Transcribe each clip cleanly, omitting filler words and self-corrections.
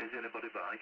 Is anybody by?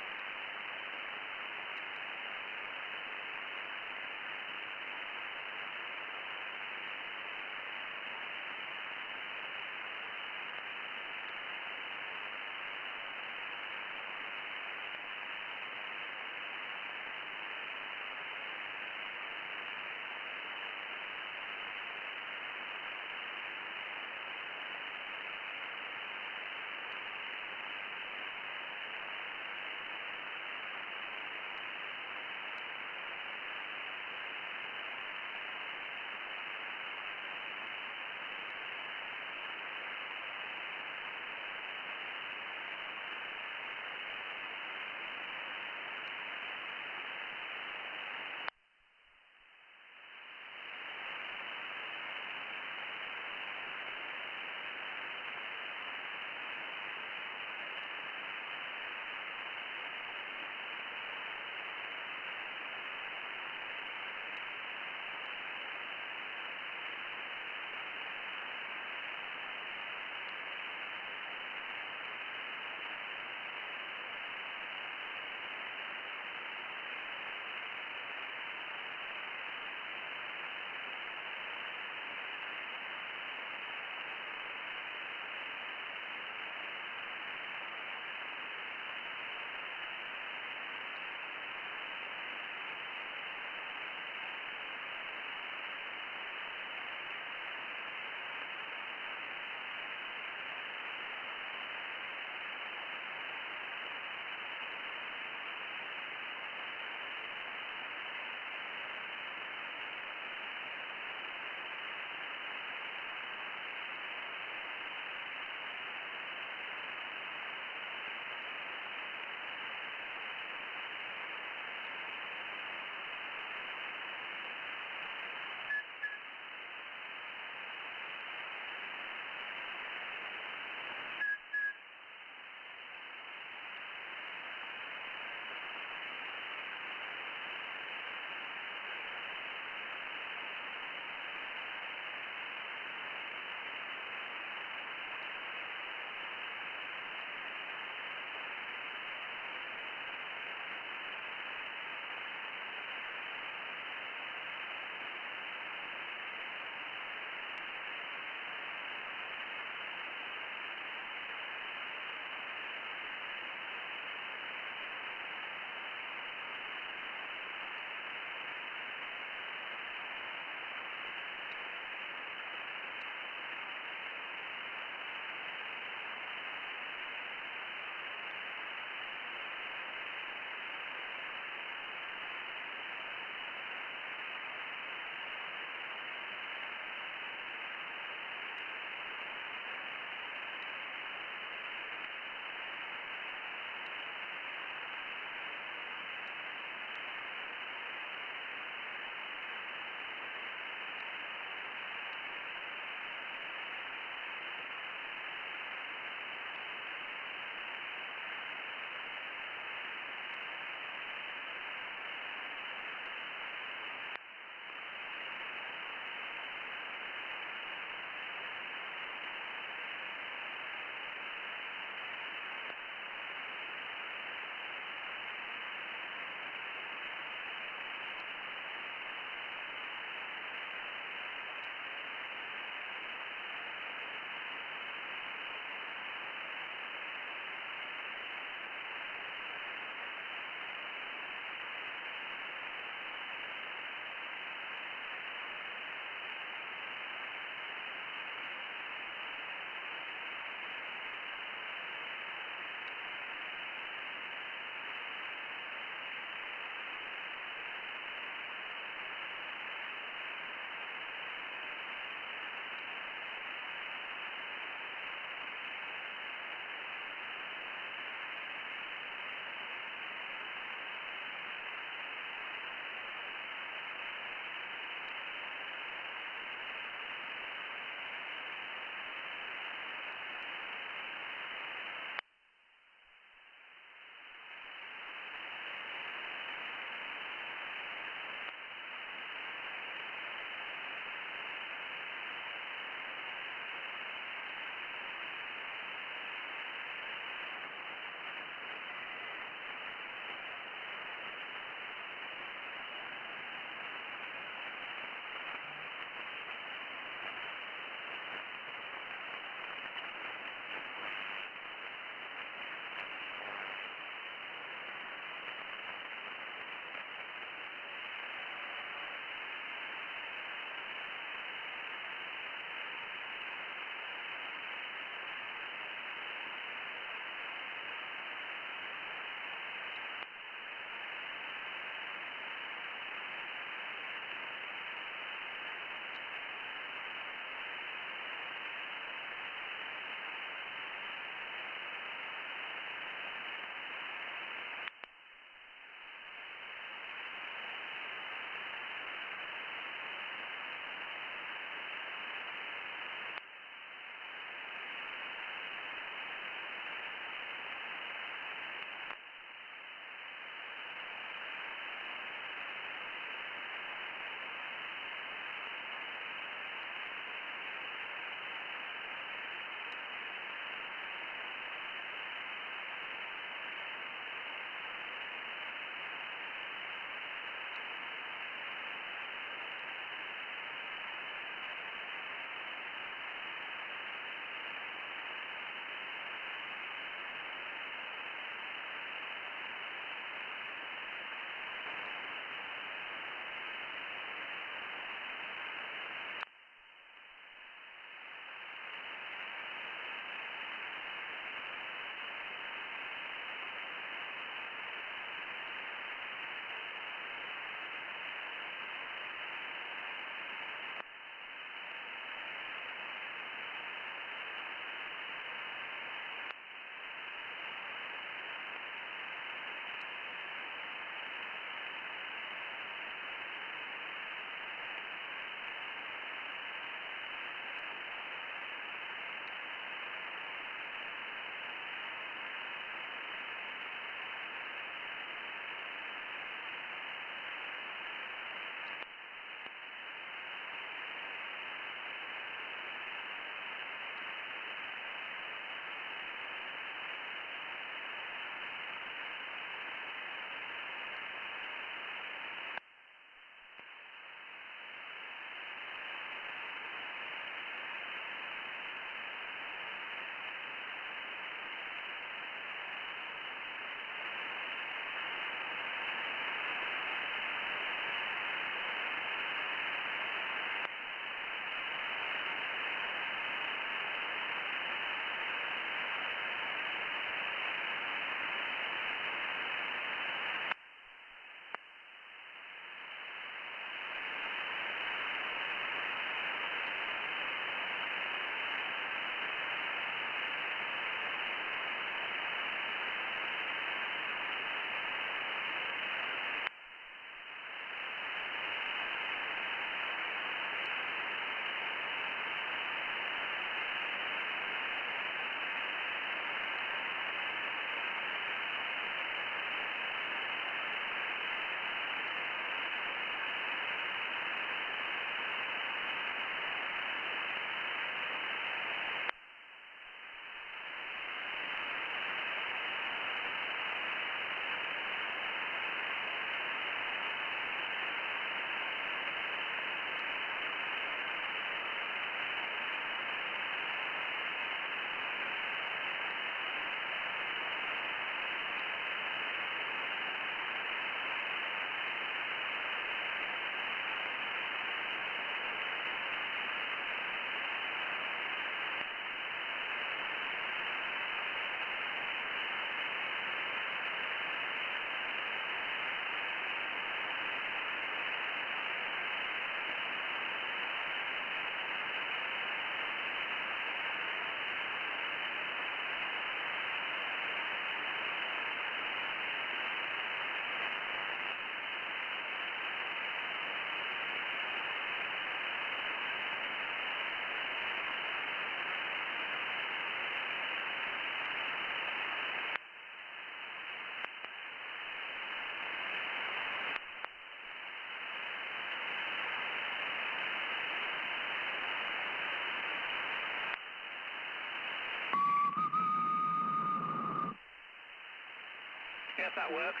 Yes, that works.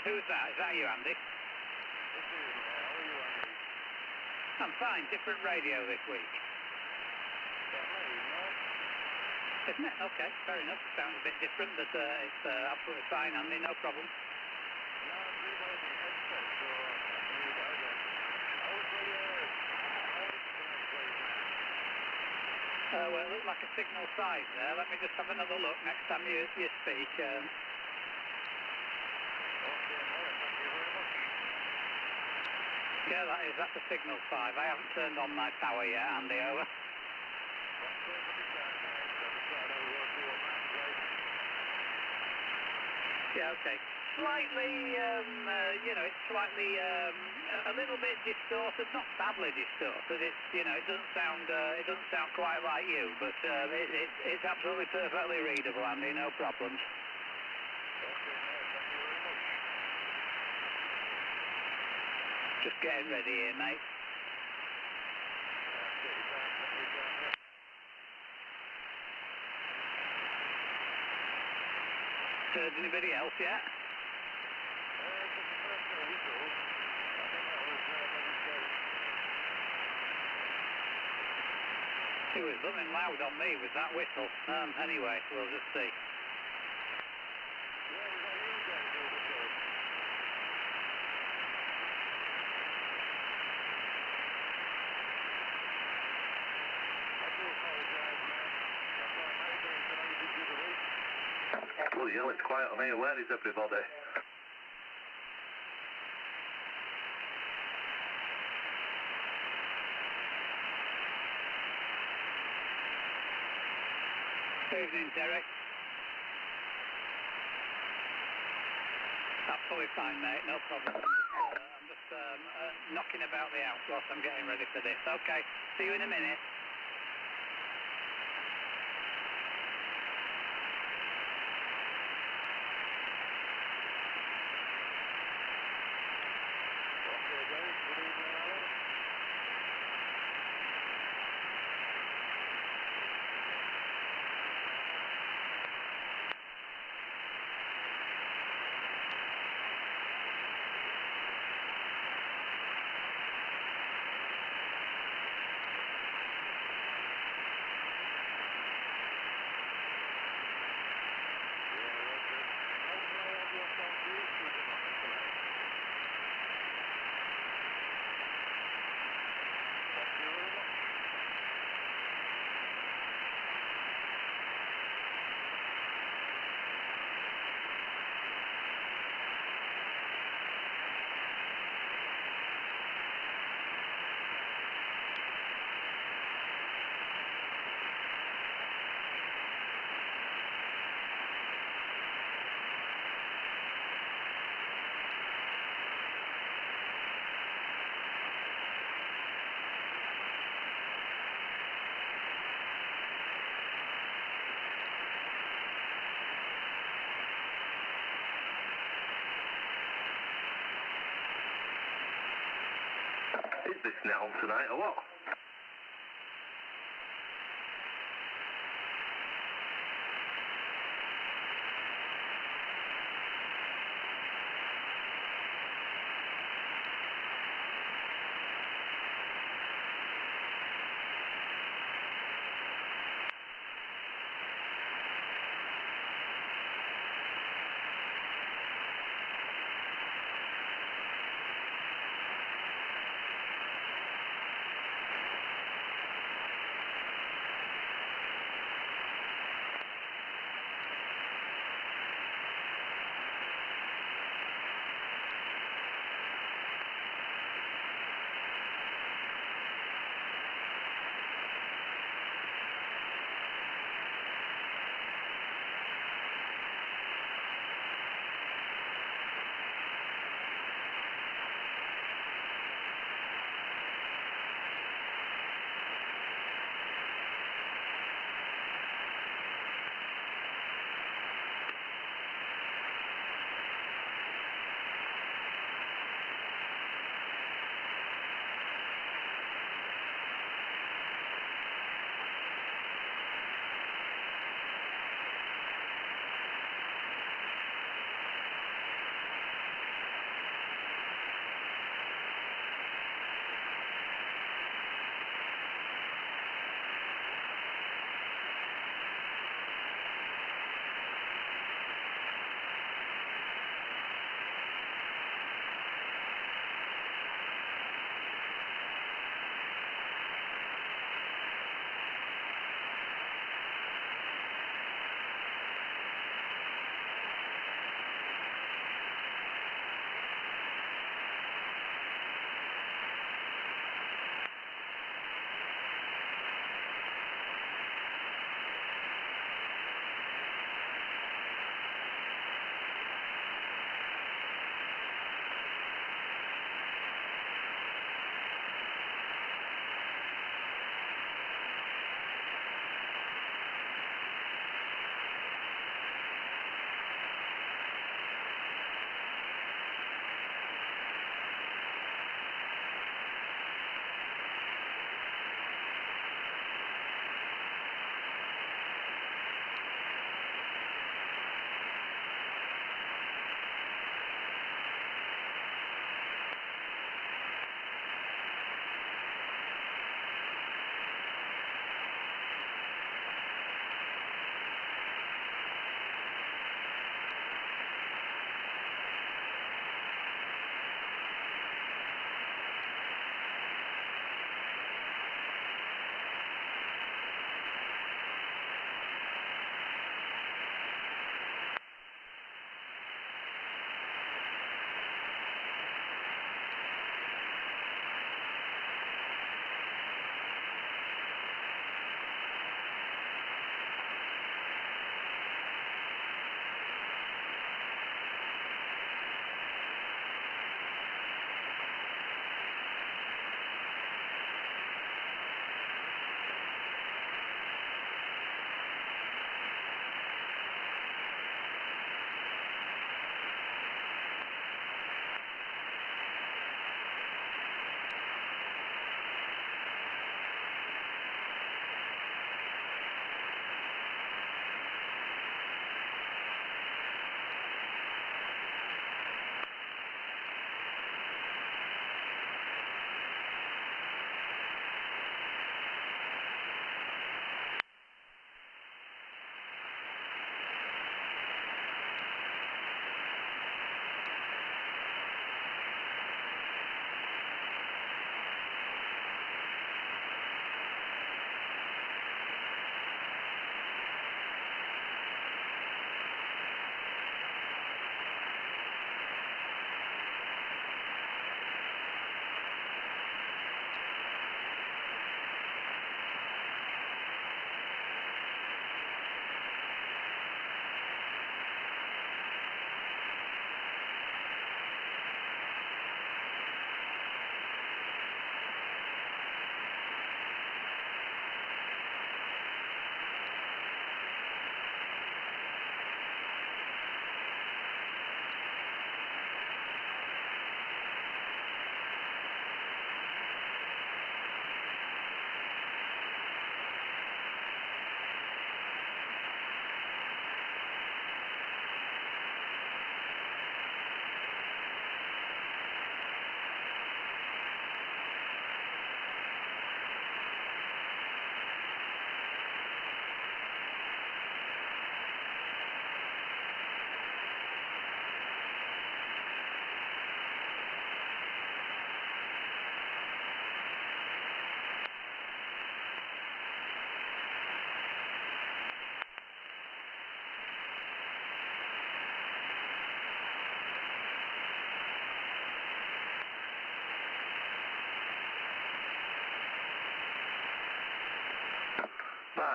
Who's that? Is that you, Andy? I'm fine. Different radio this week. Isn't it? Okay, fair enough. Sounds a bit different, but it's absolutely fine, Andy. No problem. Well, it looks like a signal 5 there. Let me just have another look next time you speak. Yeah, that's a signal 5. I haven't turned on my power yet, Andy, over. Yeah, okay. Slightly, it's slightly, a little bit distorted, not badly distorted. It's, it doesn't sound quite like you, but it's absolutely perfectly readable, Andy. No problems. Just getting ready here, mate. Heard anybody else yet? He was running loud on me with that whistle. Anyway, we'll just see. Bloody hell, it's quiet on here. Where is everybody? Good evening, Derek. Absolutely fine, mate. No problem. I'm just knocking about the house whilst I'm getting ready for this. Okay, see you in a minute. Is this now tonight or what?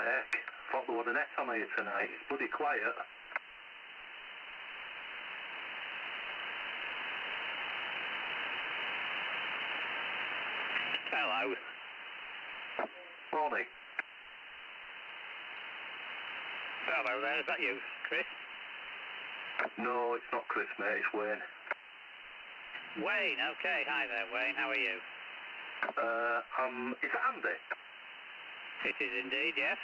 my heck. Thought there was a net on here tonight. It's bloody quiet. Hello. Morning. Hello there, is that you, Chris? No, it's not Chris, mate. It's Wayne. Wayne, okay. Hi there, Wayne. How are you? Is it Andy? It is indeed, yes.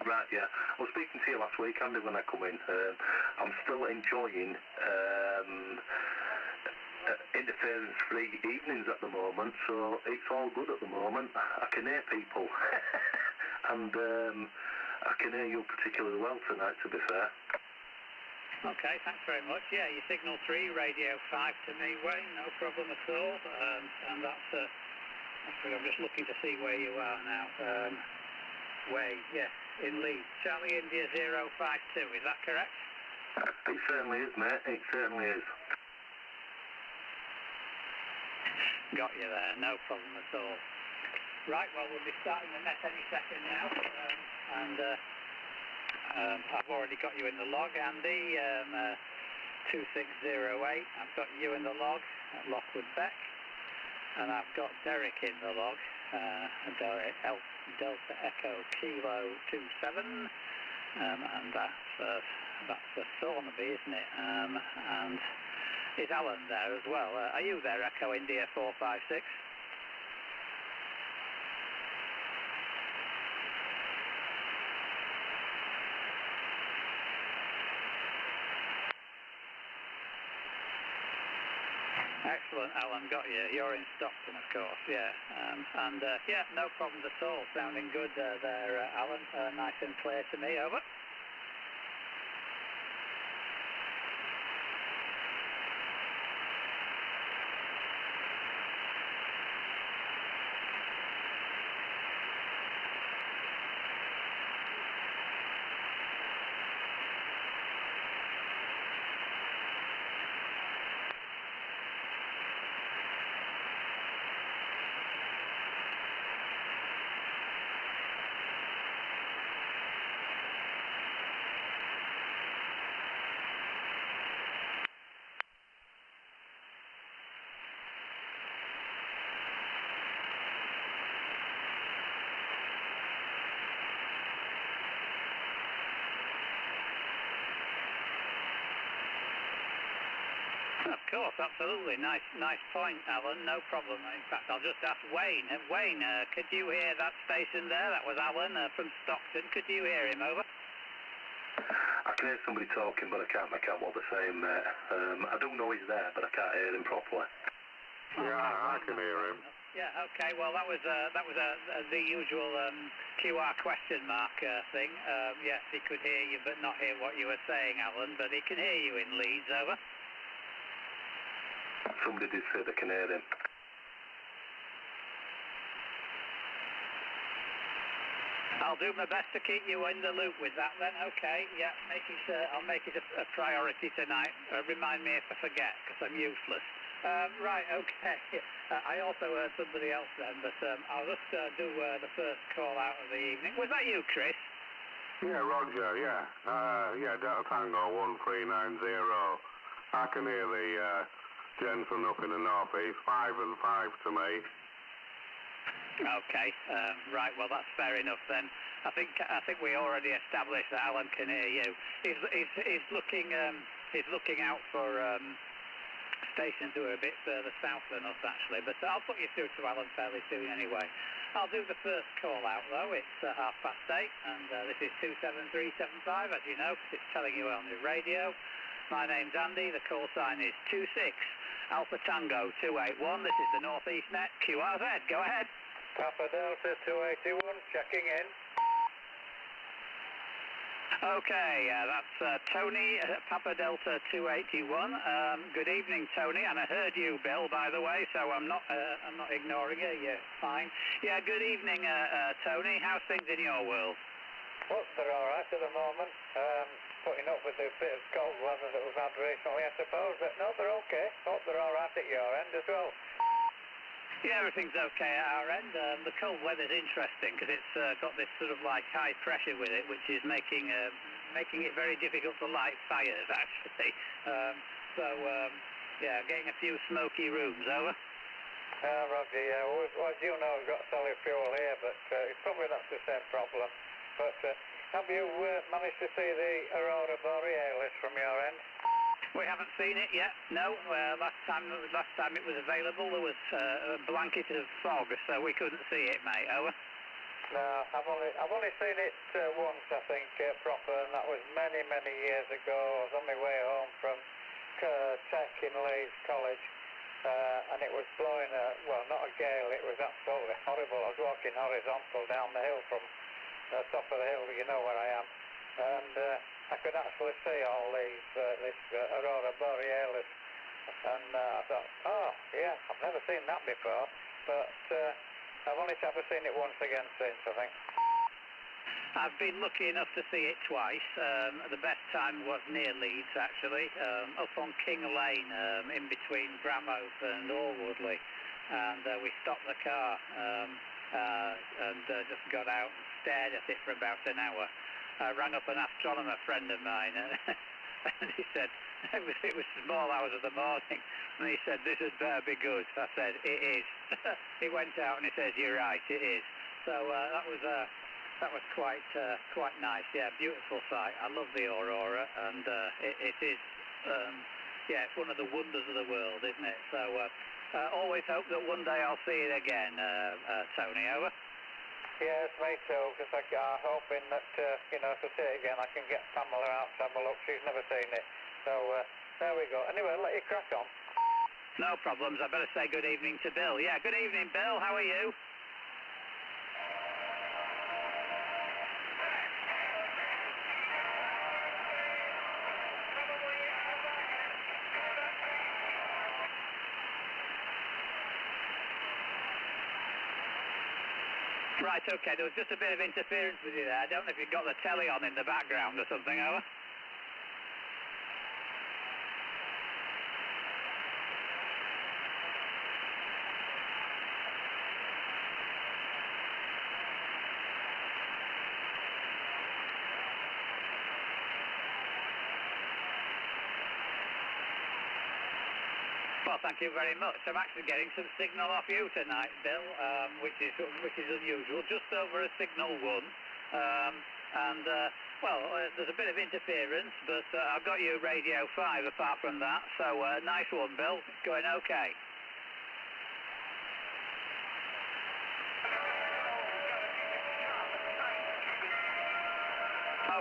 Right, yeah. I was speaking to you last week, Andy, when I come in. I'm still enjoying interference-free evenings at the moment, so it's all good at the moment. I can hear people, and I can hear you particularly well tonight, to be fair. Okay, thanks very much. Yeah, you signal 3, radio 5 to me, Wayne, no problem at all. And that's, I'm just looking to see where you are now. Wayne, yes, in Leeds. Charlie India 052, is that correct? It certainly is, mate. It certainly is. Got you there, no problem at all. Right, well, we'll be starting the net any second now. I've already got you in the log, Andy. 2608. I've got you in the log at Lockwood Beck. And I've got Derek in the log. Delta Echo Kilo 27. And that's Thornaby, isn't it? And is Alan there as well? Are you there, Echo India 456? Excellent, Alan, got you. You're in Stockton, of course, yeah. Yeah, no problems at all. Sounding good there, Alan. Nice and clear to me, over. Of course, absolutely. Nice point, Alan. No problem. In fact, I'll just ask Wayne. Wayne, could you hear that station there? That was Alan from Stockton. Could you hear him, over? I can hear somebody talking, but I can't make out what they're saying, mate. I don't know he's there, but I can't hear him properly. Yeah, I can hear him. Yeah, okay. Well, that was the usual QR question mark thing. Yes, he could hear you, but not hear what you were saying, Alan. But he can hear you in Leeds, over. Somebody did say they can hear him. I'll do my best to keep you in the loop with that then. Okay, yeah, I'll make it a priority tonight. Remind me if I forget, because I'm useless. Right, okay. I also heard somebody else then, but I'll just do the first call out of the evening. Was that you, Chris? Yeah, Roger, yeah. Yeah, Delta Tango 1390. I can hear the gentleman up in the northeast, 5 and 5 to me. Okay, right. Well, that's fair enough then. I think we already established that Alan can hear you. He's looking out for stations who are a bit further south than us actually. But I'll put you through to Alan fairly soon anyway. I'll do the first call out though. It's 8:30, and this is 27375, as you know, because it's telling you on the radio. My name's Andy. The call sign is 26 Alpha Tango 281. This is the Northeast Net QRZ. Go ahead. Papa Delta 281, checking in. Okay, that's Tony, Papa Delta 281. Good evening, Tony, and I heard you, Bill, by the way, so I'm not ignoring you. You're fine. Yeah, good evening, Tony. How's things in your world? Well, they're all right at the moment. Putting up with the bit of cold weather that we've had recently, I suppose, but no, they're okay. Hope they're all right at your end as well. Yeah, everything's okay at our end. The cold weather's interesting because it's got this sort of like high pressure with it, which is making it very difficult to light fires, actually. Yeah, getting a few smoky rooms, over. Roger, yeah. Well, as you know, we've got solid fuel here, but it's probably not the same problem. But have you managed to see the Aurora Borealis from your end? We haven't seen it yet, no. Last time it was available, there was a blanket of fog, so we couldn't see it, mate. Over. No, I've only seen it once, I think, proper, and that was many, many years ago. I was on my way home from Tech in Leeds College, and it was blowing well, not a gale, it was absolutely horrible. I was walking horizontal down the hill from the top of the hill, you know where I am, and I could actually see all this Aurora Borealis, and I thought, oh, yeah, I've never seen that before, but I've only ever seen it once again since, I think. I've been lucky enough to see it twice. The best time was near Leeds, actually, up on King Lane, in between Bramhope and Alwoodley, and we stopped the car and just got out and stared at it for about an hour. I rang up an astronomer friend of mine, and he said, it was small hours of the morning, and he said, this had better be good. I said, it is. He went out and he says, you're right, it is. So that was quite nice, yeah, beautiful sight. I love the Aurora, and it is, yeah, it's one of the wonders of the world, isn't it? So always hope that one day I'll see it again, Tony, over. Yes, me too, because I'm hoping that, you know, to see it again, I can get Pamela out to have a look. She's never seen it. So, there we go. Anyway, I'll let you crack on. No problems. I better say good evening to Bill. Yeah, good evening, Bill. How are you? Right, okay, there was just a bit of interference with you there. I don't know if you've got the telly on in the background or something, over. Well, thank you very much. I'm actually getting some signal off you tonight, Bill, which is unusual. Just over a signal 1, well, there's a bit of interference, but I've got you radio 5 apart from that. So nice one, Bill. It's going okay.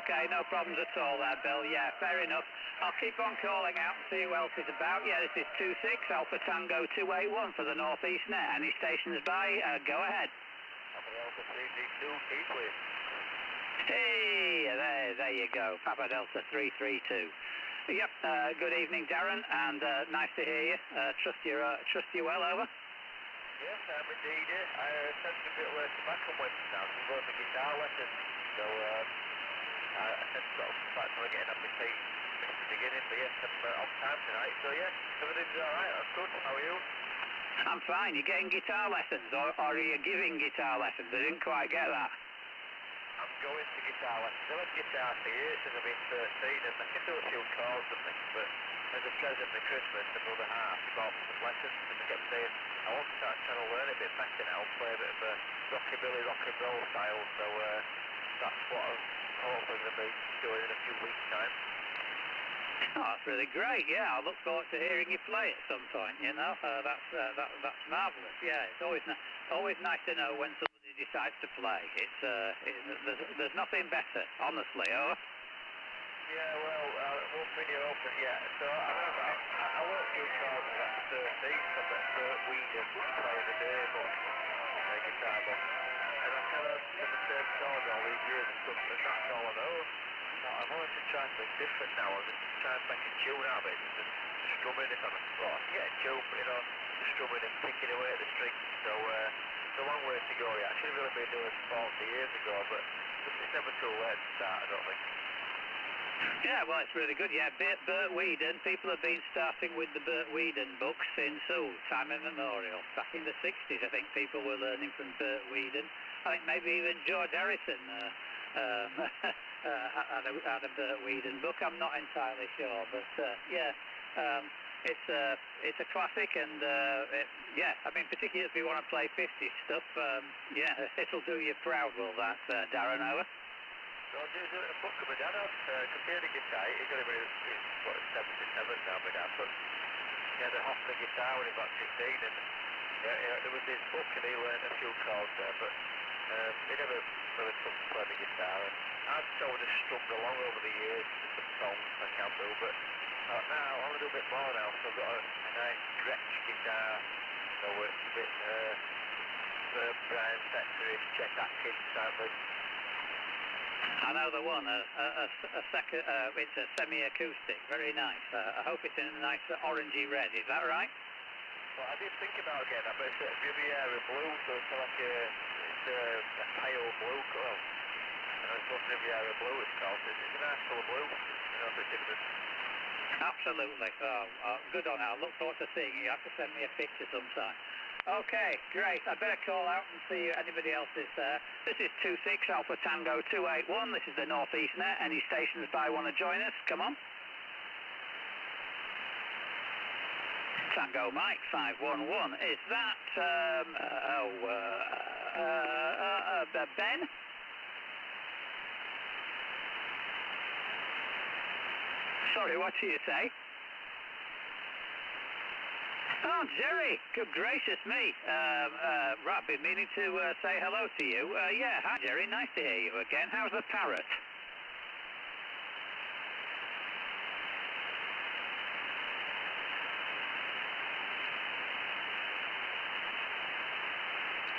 Okay, no problems at all there, Bill. Yeah, fair enough. I'll keep on calling out and see who else is about. Yeah, this is 26 Alpha Tango 281 for the North East Net. Any stations by? Go ahead. Alpha 332, keep with. Hey, there you go. Papa Delta 332. Yep. Good evening, Darren, and nice to hear you. Trust you well, over. Yes, I'm indeed. I sent a bit later back on Wednesday now to go to guitar lessons, so I said sort of back to getting up my feet at the beginning, but yes, I'm on time tonight, so yeah, everything's alright, that's good. How are you? I'm fine. You're getting guitar lessons, or are you giving guitar lessons? I didn't quite get that. I'm going to guitar lessons. I've had guitar for years since I've been 13, and I can do a few chords and things, but as a present for Christmas, the brother half bought me some lessons, and I kept saying, I want to start trying to learn a bit better now, play a bit of a rockabilly, rock and roll style, so that's what I'm hopefully going to be doing in a few weeks' time. Oh, that's really great. Yeah, I look forward to hearing you play at some point. You know, that's marvelous. Yeah, it's always nice to know when somebody decides to play. There's nothing better, honestly. Oh. Yeah, well, I won't bring you open yet. So I worked through chords when I was 13, so I got weed and playing the day book, guitar book, and I kind of did the same chords all these years and stuff, and that's all I know. I wanted to try something different now. I was trying to make a tune out of it, just strumming it on the floor. I can get a tune, but you know, just strumming and picking away at the strings. So it's a long way to go yet. I should have really been doing it 40 years ago, but it's never too late to start, I don't think. Yeah, well, it's really good. Yeah, Bert Whedon. People have been starting with the Bert Whedon books since, time immemorial. Back in the 60s, I think people were learning from Bert Whedon. I think maybe even George Harrison had a Bert Whedon book. I'm not entirely sure, but yeah, it's a classic, and yeah, I mean, particularly if you want to play 50s stuff, yeah, it'll do you proud, will that, Darren Ower? So there's a book of my dad on computer guitar. He got it when he was 77 now, my dad, but he had a Hofner guitar when he was about 15, and there was this book and he learned a few chords there, but he never really took to play the guitar, and I've sort of strummed along over the years to some songs I can't do, but now I want to do a bit more now, so I've got a nice Gretsch guitar, so it's a bit Brian Setzer, Chet Atkins type of. I know the one, it's a semi-acoustic, very nice. I hope it's in a nice orangey red, is that right? Well, I did think about getting that, but it's a Riviera blue, so it's like a pale blue colour. It's not Riviera blue, it's called. It's a nice colour blue, a bit different. Absolutely. Good on it. I look forward to seeing you. You have to send me a picture sometime. Okay, great. I better call out and see if anybody else is there. This is 26 Alpha Tango 281. This is the North East Net. Any stations by want to join us? Come on. Tango Mike 511. Is that Ben? Sorry, what do you say? Oh, Jerry, good gracious me. Right, I've been meaning to say hello to you. Yeah, hi, Jerry, nice to hear you again. How's the parrot?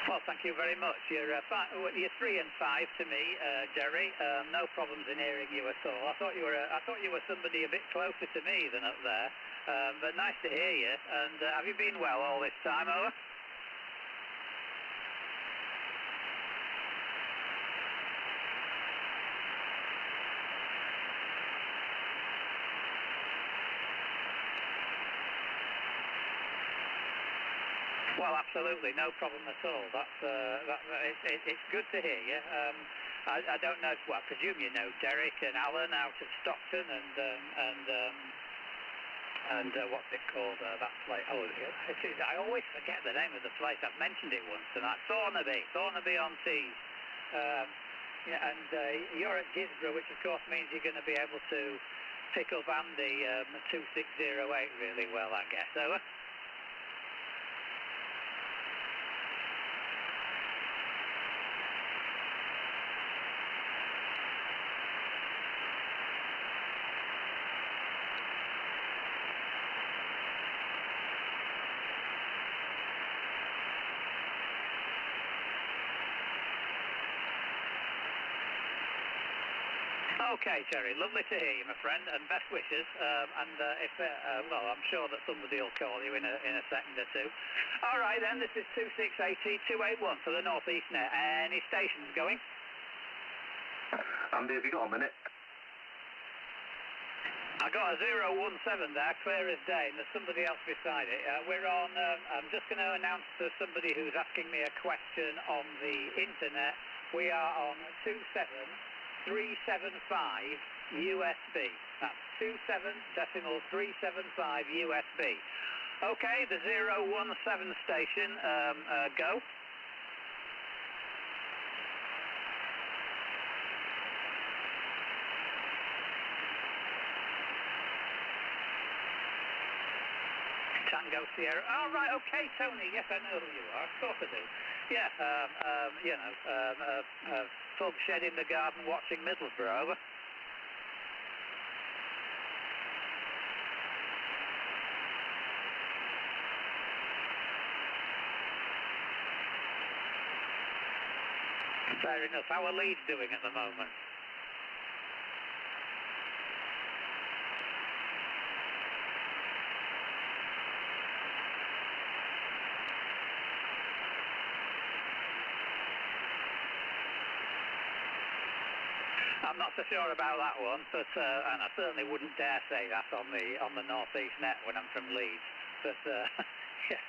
Well, thank you very much. You're 3 and 5 to me, Jerry. No problems in hearing you at all. I thought you were somebody a bit closer to me than up there. But nice to hear you. And have you been well all this time, Owen? Well, absolutely, no problem at all. It's good to hear you. I don't know. Well, I presume you know Derek and Alan out at Stockton and what's it called? That place. Oh, I always forget the name of the place. I've mentioned it once tonight. Thornaby on Tees. Yeah, and you're at Gisborough, which of course means you're going to be able to pick up Andy 2608 really well, I guess. Over. Okay, Jerry, lovely to hear you, my friend, and best wishes. Well, I'm sure that somebody will call you in a second or two. All right, then, this is 2680-281 for the North East Net. Any stations going? Andy, have you got a minute? I got a 017 there, clear as day, and there's somebody else beside it. We're on, I'm just going to announce to somebody who's asking me a question on the internet. We are on 27375 USB. That's 27.375 USB. Okay, the 017 station, go. Tango Sierra. Oh, right, okay, Tony. Yes, I know who you are. Of course I do. Yeah, pub shed in the garden watching Middlesbrough, over. Fair enough. How are Leeds doing at the moment? I'm not so sure about that one, but and I certainly wouldn't dare say that on the northeast net when I'm from Leeds. But yeah,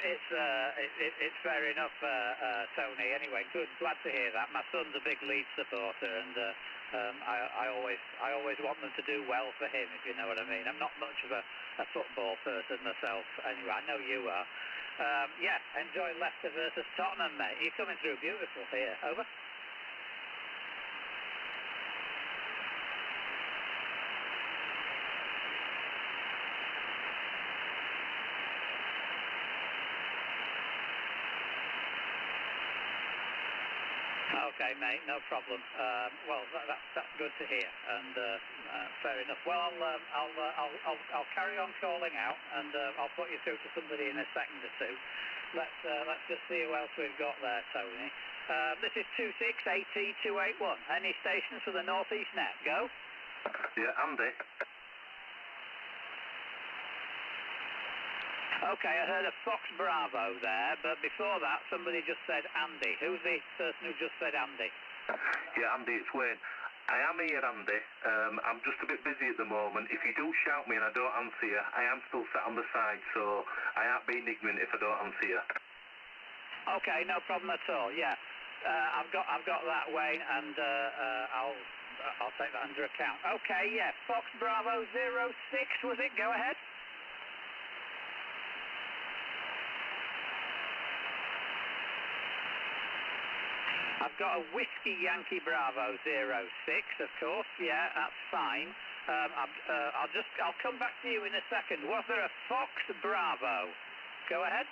it's fair enough, Tony. Anyway, glad to hear that. My son's a big Leeds supporter, and I always want them to do well for him, if you know what I mean. I'm not much of a football person myself. Anyway, I know you are. Yeah, enjoy Leicester versus Tottenham, mate. You're coming through beautiful here. Over. Okay, mate, no problem. Well, that's good to hear, and fair enough. Well, I'll carry on calling out, and I'll put you through to somebody in a second or two. Let's just see who else we've got there, Tony. This is 26AT281. Any stations for the northeast net? Go. Yeah, Andy. Okay, I heard a Fox Bravo there, but before that, somebody just said Andy. Who's the person who just said Andy? Yeah, Andy, it's Wayne. I am here, Andy. I'm just a bit busy at the moment. If you do shout me and I don't answer you, I am still sat on the side, so I aren't being ignorant if I don't answer you. Okay, no problem at all. Yeah, I've got that, Wayne, and I'll take that under account. Okay, yeah, Fox Bravo 06 was it? Go ahead. I've got a Whiskey Yankee Bravo 06, of course. Yeah, that's fine. I'll come back to you in a second. Was there a Fox Bravo? Go ahead.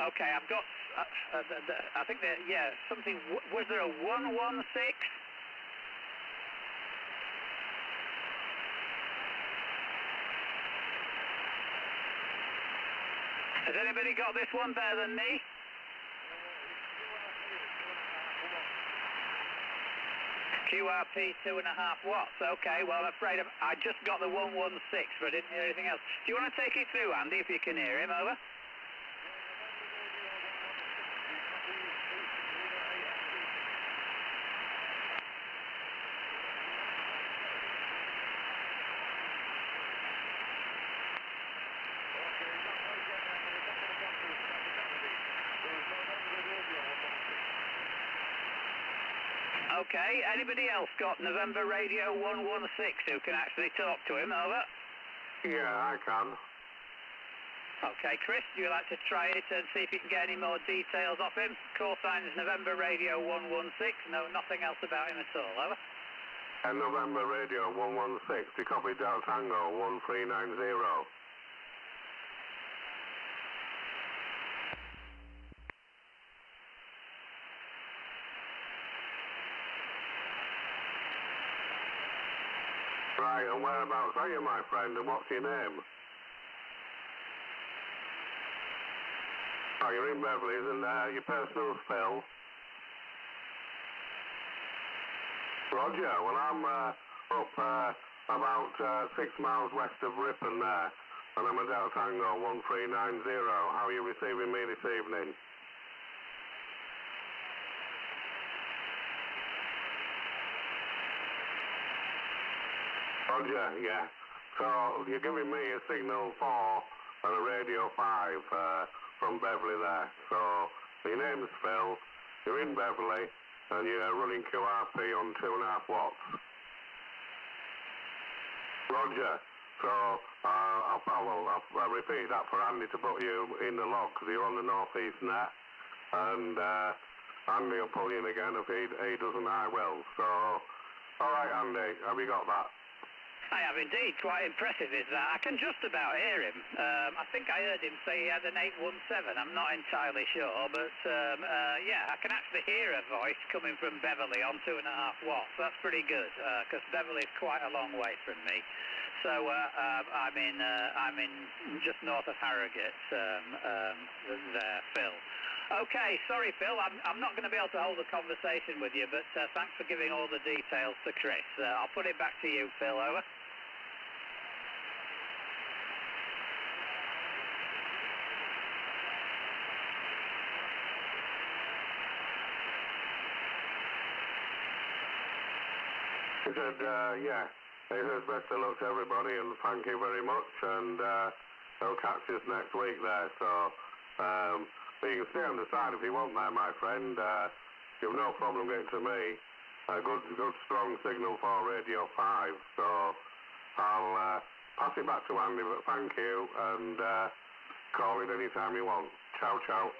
Okay, I've got. I think that something. Was there a 116? Has anybody got this one better than me? QRP 2.5 watts. Okay, well, I'm afraid I just got the 116, but I didn't hear anything else. Do you want to take it through, Andy, if you can hear him? Over. Okay, anybody else got November Radio 116 who can actually talk to him? Over. Yeah, I can. Okay, Chris, do you like to try it and see if you can get any more details off him? Call sign is November Radio 116. No, nothing else about him at all. Over. And November Radio 116, to copy Delta Tango 1390. Right, and whereabouts are you, my friend, and what's your name? Oh, you're in Beverley's, and your personal's Phil. Roger, well, I'm up about 6 miles west of Ripon there, and I'm at Delta Tango 1390. How are you receiving me this evening? Roger, yeah. So you're giving me a signal 4 and a radio 5 from Beverley there. So your name's Phil, you're in Beverley, and you're running QRP on 2.5 watts. Roger. So I'll repeat that for Andy to put you in the log, because you're on the northeast net, and Andy will pull you in again. If he doesn't, I will. So, all right, Andy, have you got that? I have indeed. Quite impressive is that. I can just about hear him. I think I heard him say he had an 817. I'm not entirely sure, but yeah, I can actually hear a voice coming from Beverley on 2.5 watts. That's pretty good, because Beverley's quite a long way from me. So I'm in just north of Harrogate there, Phil. Okay, sorry, Phil. I'm not going to be able to hold a conversation with you, but thanks for giving all the details to Chris. I'll put it back to you, Phil. Over. He said, yeah. He says best of luck to everybody and thank you very much, and he'll catch us next week there. So but you can stay on the side if you want there, my friend. You've no problem getting to me. A good strong signal for Radio 5. So I'll pass it back to Andy, but thank you, and call it any time you want. Ciao, ciao.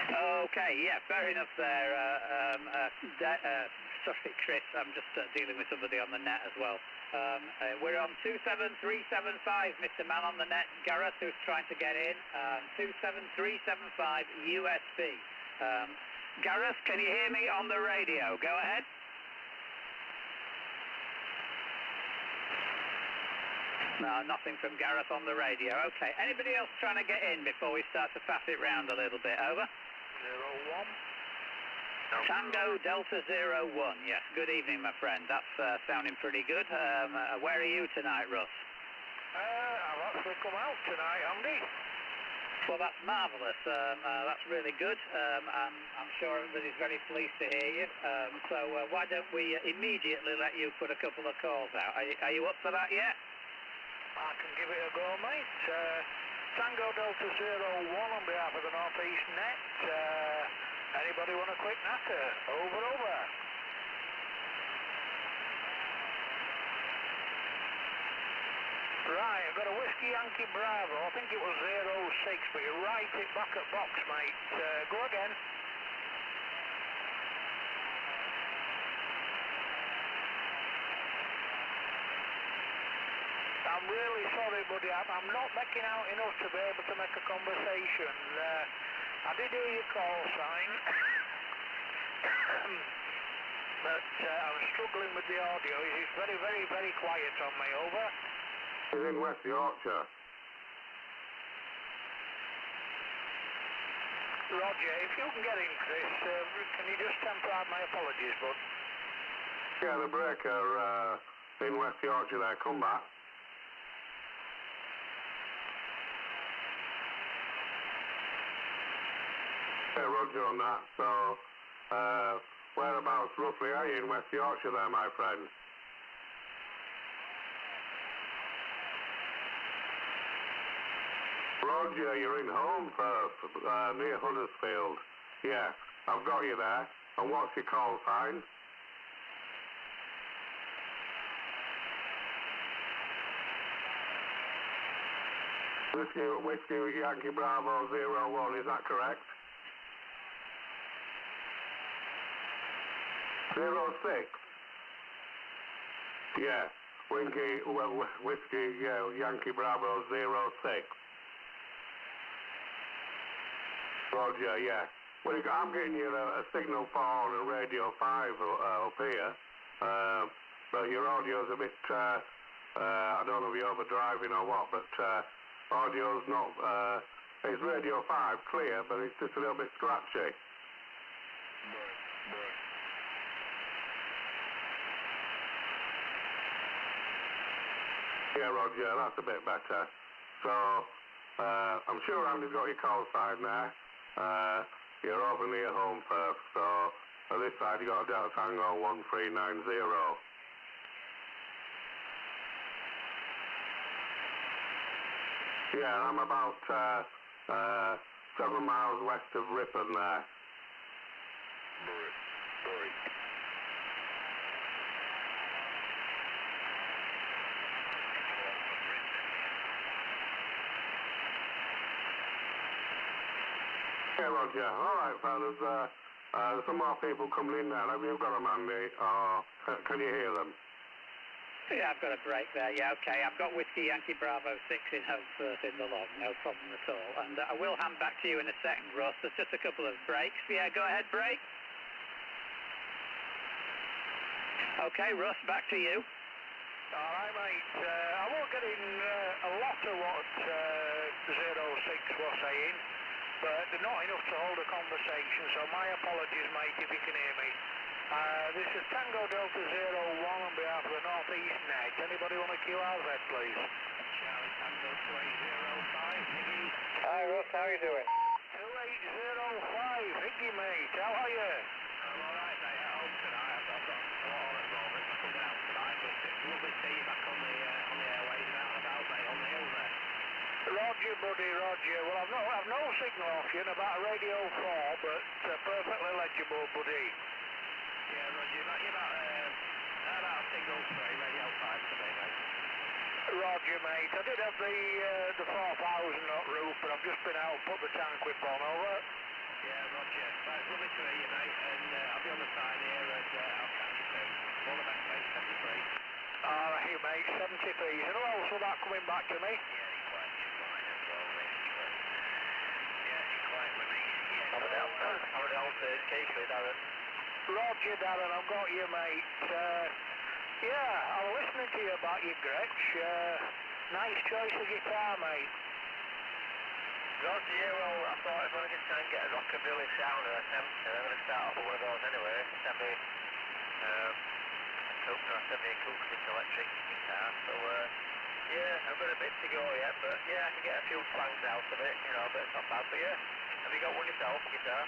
Okay, yeah, fair enough there. Sorry, Chris, I'm just dealing with somebody on the net as well. We're on 27375, Mr. Man on the net, Gareth, who's trying to get in. 27375 USB. Gareth, can you hear me on the radio? Go ahead. No, nothing from Gareth on the radio. Okay, anybody else trying to get in before we start to pass it round a little bit? Over. 01. Tango Delta 01. Yes, good evening, my friend. That's sounding pretty good. Where are you tonight, Russ? I've actually come out tonight, Andy. Well, that's marvellous. That's really good. I'm sure everybody's very pleased to hear you. So why don't we immediately let you put a couple of calls out? Are you up for that yet? I can give it a go, mate. Tango Delta 01 on behalf of the North East Net. Anybody want a quick natter? Over, over. Right, I've got a Whiskey Yankee Bravo. I think it was 06, but you're right it back at box, mate. Go again. I'm really sorry, buddy. I'm not making out enough to be able to make a conversation. I did hear your call sign, but I'm struggling with the audio. It's very, very, very quiet on me. Over. He's in West Yorkshire. Roger, if you can get in, Chris, can you just temper out my apologies, bud? Yeah, the breaker in West Yorkshire there. Come back. Yeah, Roger on that. So, whereabouts roughly are you in West Yorkshire there, my friend? Roger, you're in Holmfirth, near Huddersfield. Yeah, I've got you there. And what's your call sign? Whiskey Yankee Bravo 01, is that correct? 06? Yeah, Whiskey Yankee Bravo 06. Roger, yeah. Well, I'm getting you a signal for Radio 5 up here, but your audio's a bit, I don't know if you're overdriving or what, but audio's not, it's Radio 5 clear, but it's just a little bit scratchy. Yeah, Roger, that's a bit better. So, I'm sure Andy's got your call sign there. You're over near Holmfirth, so on this side you got a Delta Tango 1390. Yeah, I'm about 7 miles west of Ripon there. Yeah, Roger. All right, fellas. There's some more people coming in now. Have you got them, Andy? Or can you hear them? Yeah, I've got a break there. Yeah, okay. I've got Whiskey Yankee Bravo 6 in Holmfirth in the log. No problem at all. And I will hand back to you in a second, Russ. There's just a couple of breaks. Yeah, go ahead, break. Okay, Russ, back to you. All right, mate. I won't get in a lot of what 06 was saying, but not enough to hold a conversation, so my apologies, mate, if you can hear me. This is Tango Delta 01 on behalf of the North East Net. Anybody want a QRZ, please? Charlie Tango 2805, Higgy. Hi, Russ, how are you doing? 2805, Higgy, mate. How are you? Roger, buddy, Roger. Well, I've no signal off you, about a radio 4, but perfectly legible, buddy. Yeah, Roger, about signal 3, radio 5 to me, mate. Roger, mate. I did have the 4,000 knot roof, but I've just been out and put the tank whip on, over. Yeah, Roger. Well, it's lovely to hear you, mate, and I'll be on the side here, and I'll catch you soon. All the best, mate, 73. All right, mate, 70p. And who else will that coming back to me? Yeah, he's fine as well, mate. Yeah, he's fine with me. Yeah, I'm an downstairs, Keithley, Darren. Roger, Darren, I've got you, mate. Yeah, I was listening to you about your Gretsch. Nice choice of guitar, mate. Roger, yeah, well, I thought if I could try and get a rockabilly sound and I'm going to start off with one of those anyway. Semi-acoustic electric guitar. So, yeah, I've got a bit to go yet, but yeah, I can get a few twangs out of it, you know, but it's not bad. But yeah, have you got one yourself, guitar?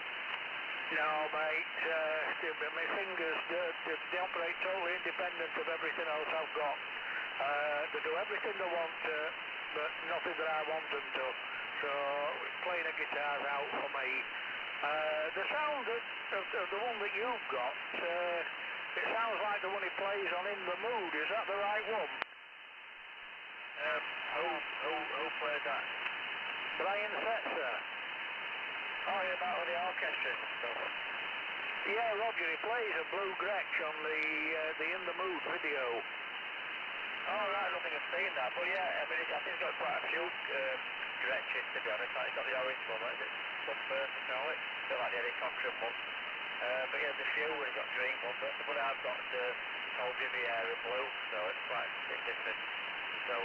No, mate. My fingers, they operate totally independent of everything else I've got. They do everything they want to, but nothing that I want them to. So, playing a guitar's out for me. The sound of the one that you've got, it sounds like the one he plays on In the Mood. Is that the right one? Who plays that? Brian Setzer. Oh, yeah, about with the orchestra and stuff. Yeah, Roger, he plays a blue Gretsch on the In the Mood video. Oh, right, I don't think I've seen that. But yeah, I mean, I think he's got quite a few Gretches, to be honest. He's got the orange one, like the Sunburst, I call it. A bit like the Eddie Cochran one. But yeah, there's a few, and he's got green one. But the one I've got called Riviera Blue, so it's quite a bit different. So,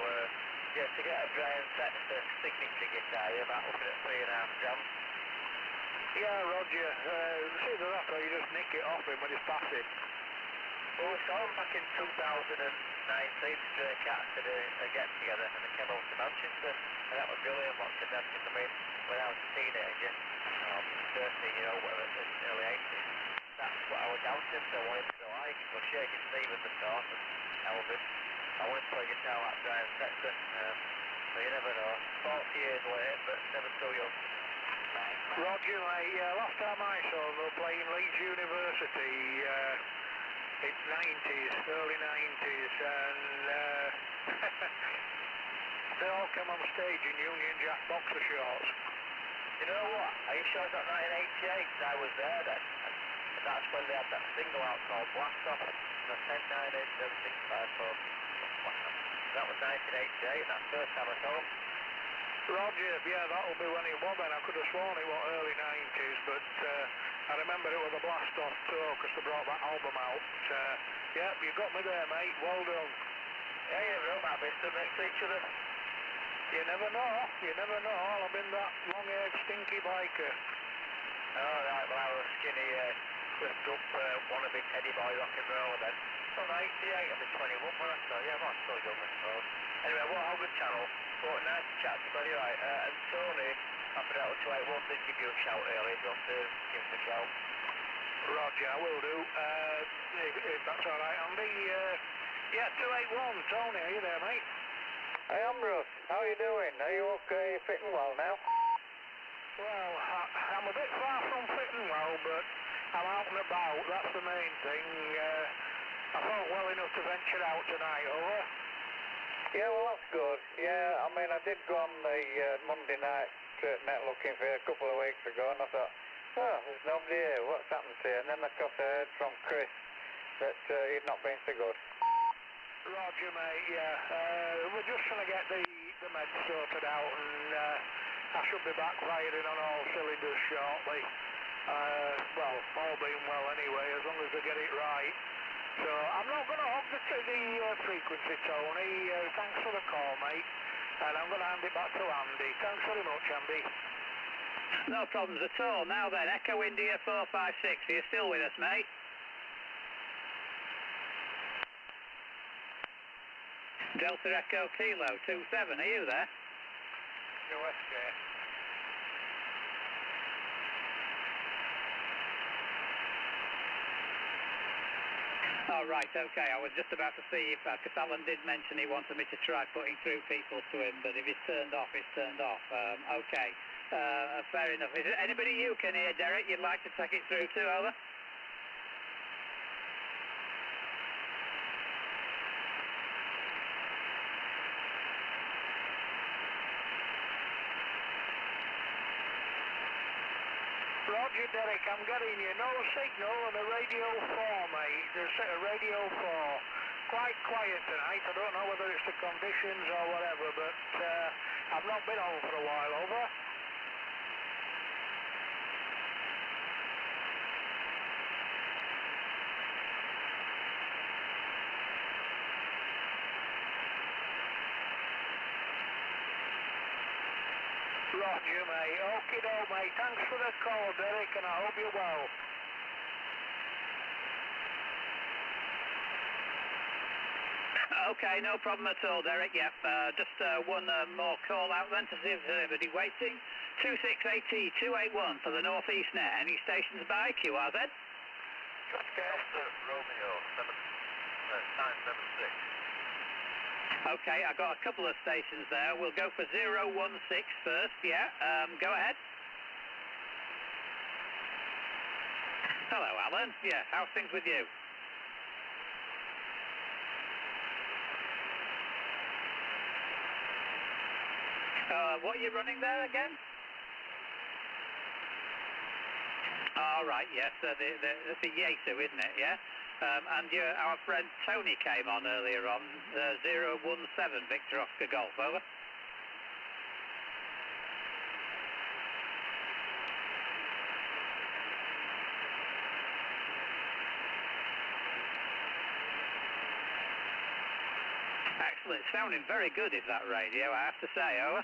yeah, to get a Brian Setzer signature guitar, you're about looking at $3.5 grand. Yeah, Roger. It's either that or you just nick it off him when he's passing. Well, we saw him back in 2019, Stray Cats did a get-together, and they came over to Manchester, and that was brilliant watching them, because I mean, when I was a teenager, 13-year-old, whatever, in the early 80s, that's what I was dancing to, I wanted to be like, so Shaking Steve and the Stars and Elvis. I wanted to play guitar like Brian Setzer, so you never know. 40 years late, but never too young. Roger, mate, yeah, last time I saw them, they were playing Leeds University, in 90s, early 90s, and they all came on stage in Union Jack boxer shorts. You know what? Are you sure it's not 1988? Because I was there then. And that's when they had that single out called Blast Off. 10-9-8-7-6-5-4. That was 1988, and that's the first time I saw them. Roger, yeah, that'll be when it was then. I could have sworn it was early 90s, but I remember it was a Blast Off tour because they brought that album out. Yeah, you got me there, mate. Well done. Yeah, you never know, might be stood next to each other. You never know. You never know. I've been that long-haired, stinky biker. Oh, right, well, I was skinny, whipped up, wannabe Teddy Boy rock and roller then. So 98, I'll be 21 when I saw, yeah, I'm still young, I suppose. Anyway, what a good channel. What a nice chat to you, right? And Tony, after that was 281, did give you a shout earlier. Do you want to give us a shout? Roger, I will do. If that's all right, Andy. Yeah, 281, Tony, are you there, mate? Hey, I'm Russ. How are you doing? Are you okay? Fitting well now? Well, I'm a bit far from fitting well, but I'm out and about. That's the main thing. I felt well enough to venture out tonight, over. Yeah, well, that's good. Yeah, I mean, I did go on the Monday night net looking for you a couple of weeks ago, and I thought, oh, there's nobody here. What's happened to you? And then, of course, I heard from Chris that you'd not been so good. Roger, mate, yeah. We're just trying to get the meds sorted out, and I should be back firing on all cylinders shortly. Well, all being well anyway, as long as they get it right. So I'm not going to hog the frequency, Tony. Thanks for the call, mate. And I'm going to hand it back to Andy. Thanks very much, Andy. No problems at all. Now then, Echo India 456. Are you still with us, mate? Delta Echo Kilo 27. Are you there? USJ. Oh, right, okay. I was just about to see if, because Alan did mention he wanted me to try putting through people to him, but if it's turned off, it's turned off. Okay, fair enough. Is there anybody you can hear, Derek, you'd like to take it through to, over? Roger, Derek, I'm getting you. No signal on the radio 4, mate. There's a radio 4. Quite quiet tonight. I don't know whether it's the conditions or whatever, but I've not been home for a while, over. Roger, mate. Okie doke, mate. Thanks for the call, Derek, and I hope you're well. Okay, no problem at all, Derek. Yep, just one more call out then to see if there's anybody waiting. 26AT281 for the North East Net. Any stations by QRZ? Delta Romeo 976. Okay, I've got a couple of stations there. We'll go for 016 first, yeah. Go ahead. Hello, Alan. Yeah, how's things with you? What are you running there again? All right, yes, that's a Yaesu, isn't it, yeah? And our friend Tony came on earlier on, 017 Victor Oscar Golf, over. Excellent, it's sounding very good, is that radio, I have to say, over.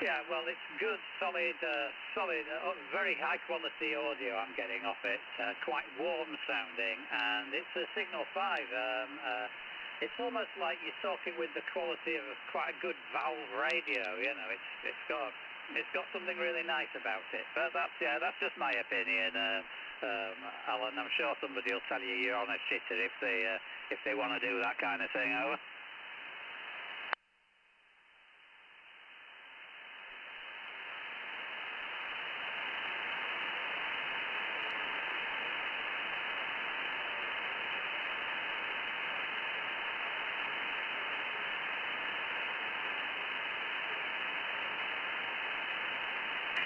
Yeah, well, it's good, solid, very high-quality audio I'm getting off it. Quite warm sounding, and it's a Signal 5. It's almost like you're talking with the quality of quite a good valve radio. You know, it's got something really nice about it. But that's just my opinion. Alan, I'm sure somebody will tell you you're on a shitter if they want to do that kind of thing. Over.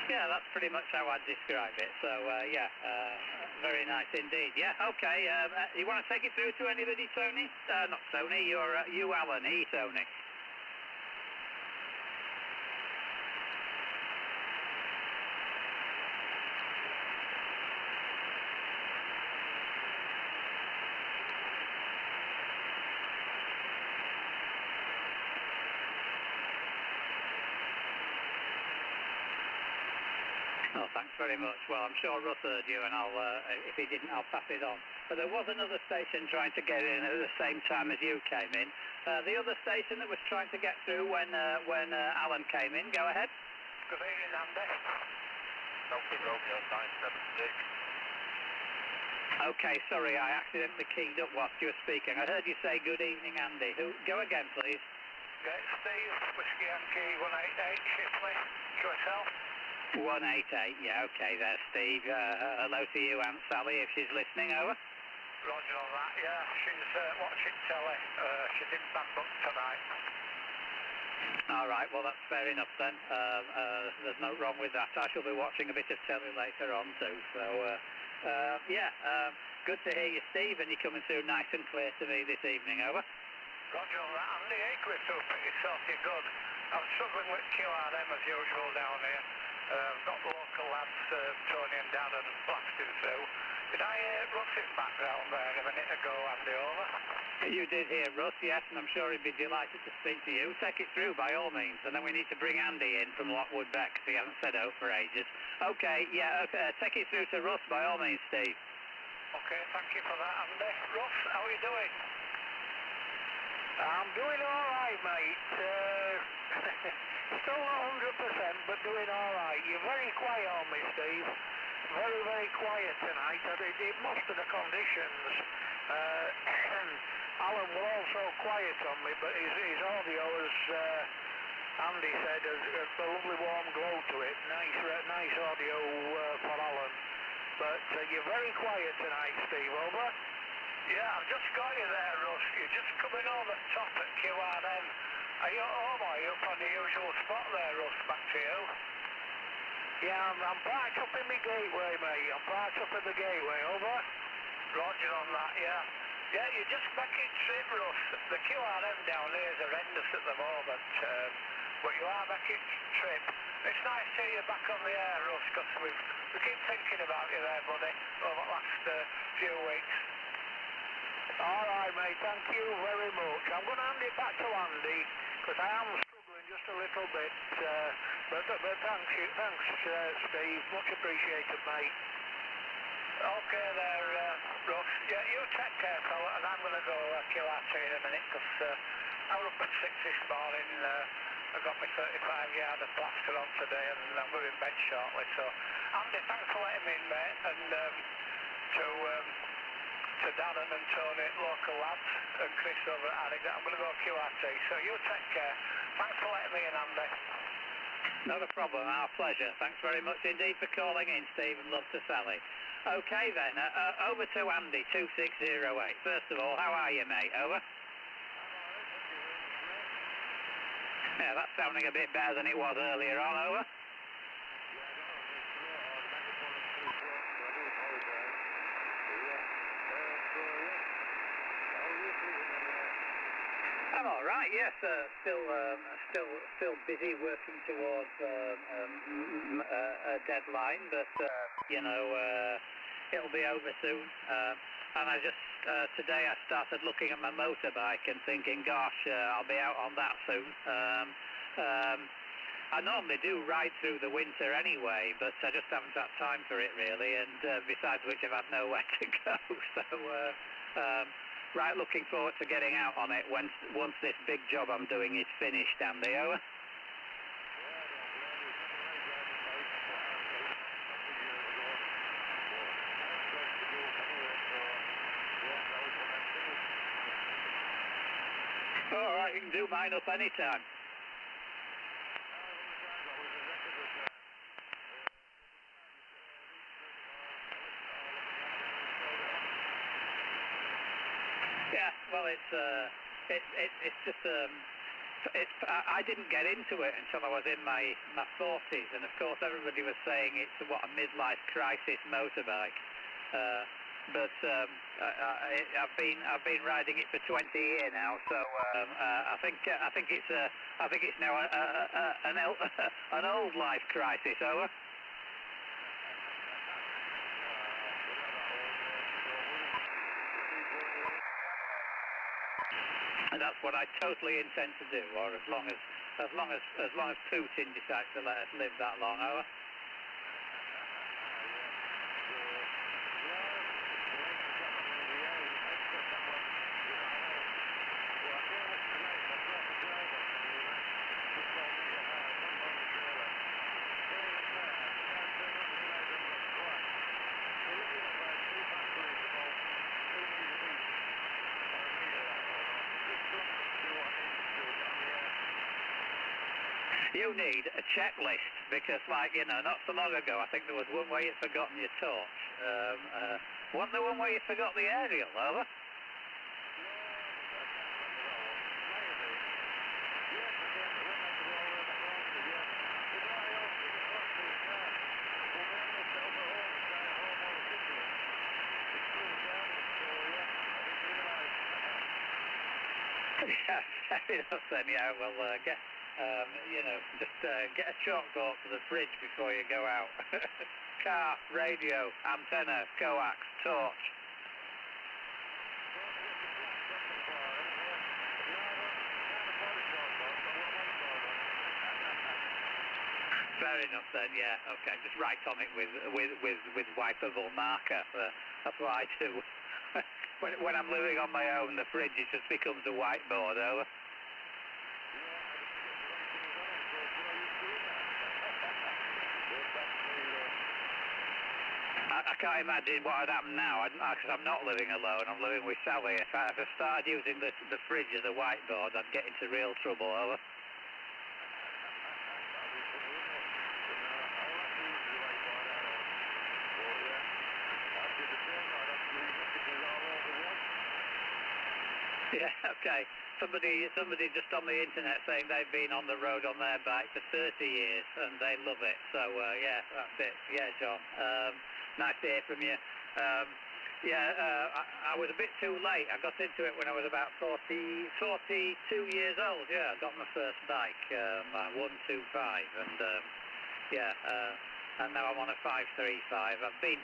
Yeah, that's pretty much how I'd describe it. So, very nice indeed. Yeah, okay. You want to take it through to anybody, Tony? Not Tony, you Alan, Tony. Oh, thanks very much. Well, I'm sure Russ heard you, and if he didn't, I'll pass it on. But there was another station trying to get in at the same time as you came in. The other station that was trying to get through when Alan came in, go ahead. Good evening, Andy. Delta Romeo 976. Okay, sorry, I accidentally keyed up whilst you were speaking. I heard you say good evening, Andy. Go again, please. Yeah, Steve, Whiskey Yankee 188, Shipley, QSL. 188, yeah, okay there, Steve. Hello to you, Aunt Sally, if she's listening, over. Roger on that, yeah, she's watching telly. She didn't bad book tonight. All right, well, that's fair enough then. There's no wrong with that. I shall be watching a bit of telly later on too, so, good to hear you, Steve, and you're coming through nice and clear to me this evening, over. Roger on that, Andy, Aquith up at yourself, you're good. I'm struggling with QRM as usual down here. Got the local local lads, Tony and Darren, blasting through. Did I hear Russ in the background there a minute ago, Andy, over? You did hear Russ, yes, and I'm sure he'd be delighted to speak to you. Take it through by all means, and then we need to bring Andy in from Lockwood Beck, because he hasn't said out for ages. Okay, yeah, take it through to Russ by all means, Steve. Okay, thank you for that, Andy. Russ, how are you doing? I'm doing all right, mate. Still not 100%, but doing all right. You're very quiet on me, Steve. Very, very quiet tonight. It must be the conditions. Alan was also quiet on me, but his audio, as Andy said, has a lovely warm glow to it. Nice audio for Alan. But you're very quiet tonight, Steve. Over. Yeah, I've just got you there, Russ. You're just coming over the top at QRM. Are you at home or are you up on the usual spot there, Russ? Back to you. Yeah, I'm parked up in the gateway, mate. I'm parked up in the gateway. Over. Roger on that, yeah. Yeah, you're just making trip, Russ. The QRM down here is horrendous at the moment, but you are making trip. It's nice to see you back on the air, Russ, because we keep thinking about you there, buddy, over the last few weeks. All right, mate. Thank you very much. I'm going to hand it back to Andy, because I am struggling just a little bit. But thanks, Steve. Much appreciated, mate. Okay there, Russ. Yeah, you take care, fella, and I'm going to go QRT in a minute, because I was up at 6 this morning. I got my 35-yard of plaster on today, and I'm going in bed shortly. So, Andy, thanks for letting me in, mate, and to Darren and Tony, local lads, and Chris over at Harrogate. I'm going to go QRT, so you take care. Thanks for letting me in, Andy. Not a problem, our pleasure. Thanks very much indeed for calling in, Steve, and love to Sally. Okay then, over to Andy, 2608. First of all, how are you, mate? Over. Yeah, that's sounding a bit better than it was earlier on, over. I'm all right. Yes, still busy working towards a deadline, but you know, it'll be over soon. And I just today I started looking at my motorbike and thinking, gosh, I'll be out on that soon. I normally do ride through the winter anyway, but I just haven't had time for it really. And besides which, I've had nowhere to go. So. Right, looking forward to getting out on it once this big job I'm doing is finished, Andy. Over. All right, you can do mine up anytime. Yeah, well, it's just I didn't get into it until I was in my 40s, and of course everybody was saying it's a midlife crisis motorbike. But I've been riding it for 20 years now, so I think it's now an old life crisis. Over. And that's what I totally intend to do, or as long as Putin decides to let us live that long. Over. You need a checklist because, like, you know, not so long ago, I think there was one where you'd forgotten your torch. Wasn't there one where you forgot the aerial? Over. Yeah, fair enough then. Yeah, well, You know, just get a chalkboard to the fridge before you go out. Car, radio, antenna, coax, torch. Fair enough then, yeah. Okay, just write on it with wipeable marker. That's what I do. when I'm living on my own, the fridge it just becomes a whiteboard. Over. I can't imagine what would happen now, because I'm not living alone. I'm living with Sally. If I started using the fridge as a whiteboard, I'd get into real trouble. Over. Yeah, okay. Somebody just on the internet saying they've been on the road on their bike for 30 years and they love it. So, yeah, that's it. Yeah, John. Nice to hear from you. I was a bit too late. I got into it when I was about 42 years old. Yeah, I got my first bike, my 125, and and now I'm on a 535. I've been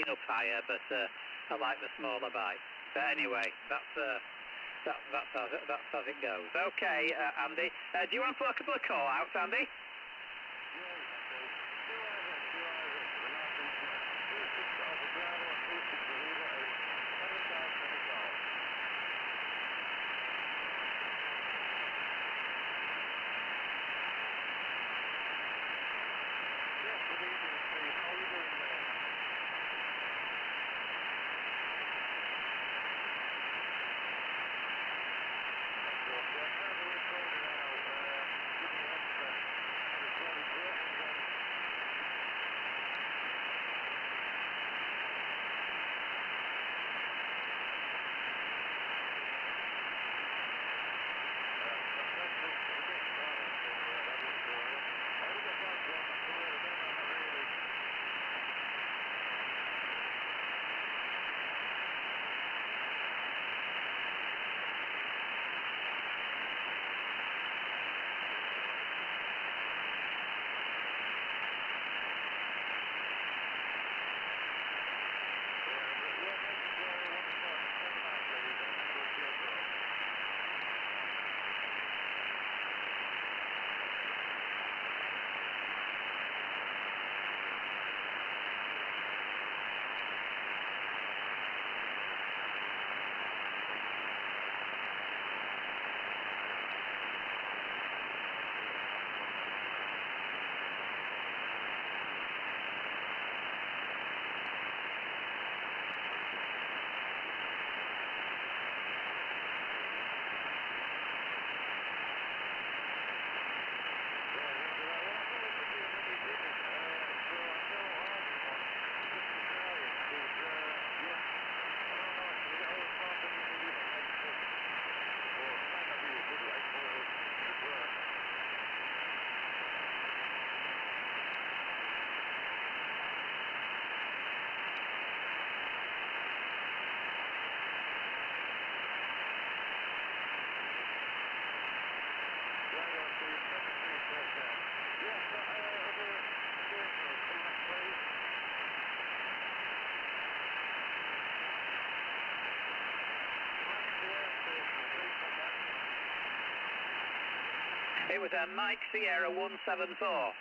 up higher, but I like the smaller bike. But anyway, that's how it goes. Okay, Andy. Do you want to put a couple of call-outs, Andy? It was a Mike Sierra 174.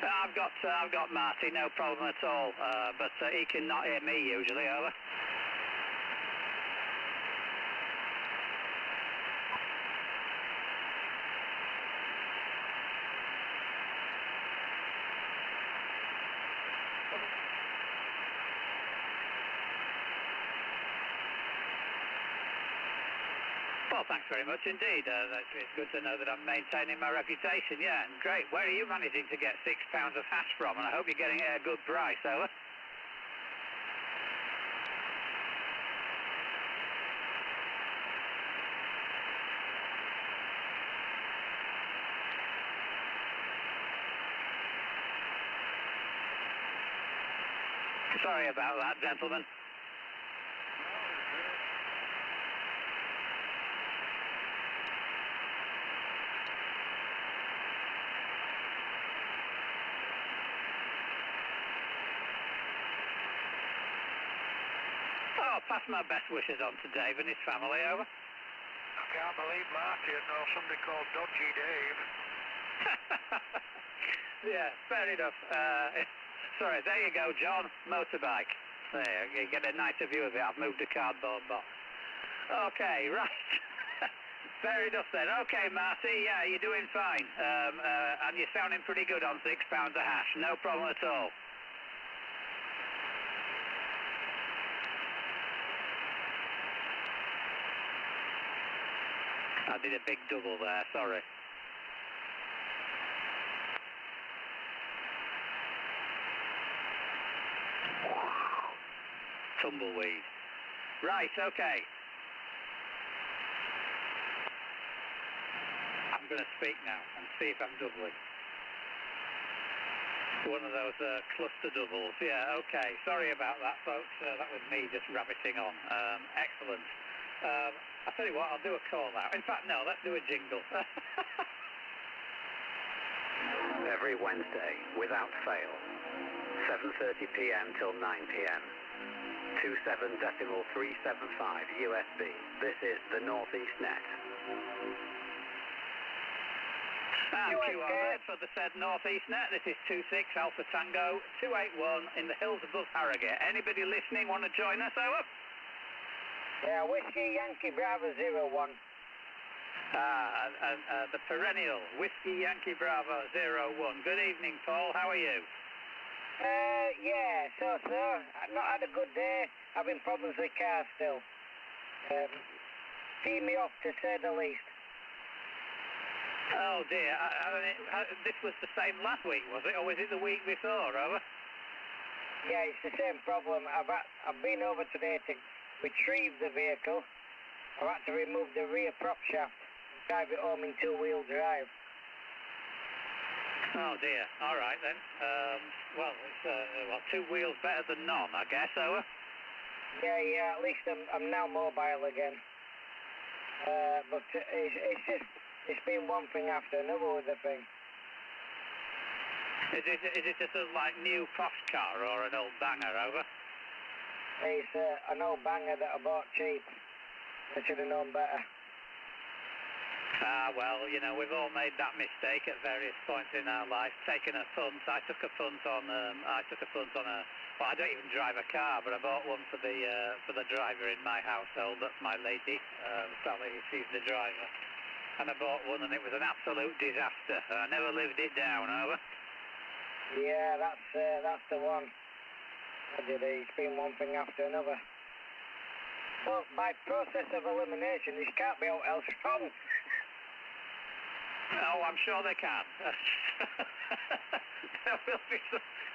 I've got Marty, no problem at all, but he can not hear me usually, over. Well, thanks very much indeed. It's good to know that I'm maintaining my reputation, yeah, and great. Where are you managing to get £6 of hash from? And I hope you're getting it at a good price, over. Sorry about that, gentlemen. Oh, pass my best wishes on to Dave and his family, over. I can't believe Marty would know somebody called Dodgy Dave. Yeah, fair enough. Sorry, there you go, John. Motorbike. There, you get a nicer view of it. I've moved the cardboard box. Okay, right. Fair enough then. Okay, Marty, yeah, you're doing fine. And you're sounding pretty good on £6 a hash. No problem at all. I did a big double there, sorry. Tumbleweed. Right, okay. I'm going to speak now and see if I'm doubling. One of those cluster doubles. Yeah, okay. Sorry about that, folks. That was me just rabbiting on. Excellent. I'll tell you what, I'll do a call out. In fact, no, let's do a jingle. Every Wednesday, without fail, 7:30 p.m. till 9 p.m. 27.375 USB. This is the Northeast Net. And QRZ for the said Northeast Net. This is 26 Alpha Tango 281 in the hills above Harrogate. Anybody listening want to join us, over? Yeah, Whiskey Yankee Bravo 01. The perennial Whiskey Yankee Bravo 01. Good evening, Paul. How are you? Yeah, so. I've not had a good day. Having problems with cars still. Teeing me off, to say the least. Oh, dear. This was the same last week, was it? Or was it the week before, over? Yeah, it's the same problem. I've been over today to retrieve the vehicle. I've had to remove the rear prop shaft and drive it home in two-wheel drive. Oh dear. All right then. Well, it's two wheels better than none, I guess, over. Yeah. At least I'm now mobile again. But it's been one thing after another with the thing. Is it just a new posh car or an old banger, over? It's an old banger that I bought cheap. I should have known better. Well, we've all made that mistake at various points in our life. Taking a punt. I took a punt on well, I don't even drive a car, but I bought one for the driver in my household. That's my lady, Sally. She's the driver. And I bought one, and it was an absolute disaster. I never lived it down, over. Yeah, that's the one. It's been one thing after another. Well, by process of elimination, this can't be what else wrong. Oh, I'm sure they can.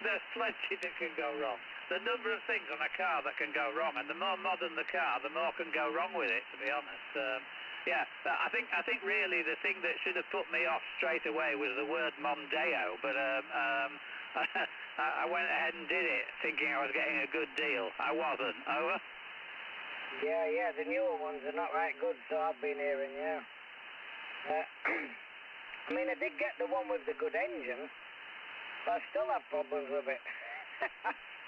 There's plenty that can go wrong. The number of things on a car that can go wrong, and the more modern the car, the more can go wrong with it, to be honest. Yeah, I think really the thing that should have put me off straight away was the word Mondeo, but I went ahead and did it thinking I was getting a good deal. I wasn't, over? Yeah, the newer ones are not right good, so I've been hearing, yeah. I mean, I did get the one with the good engine, but I still have problems with it.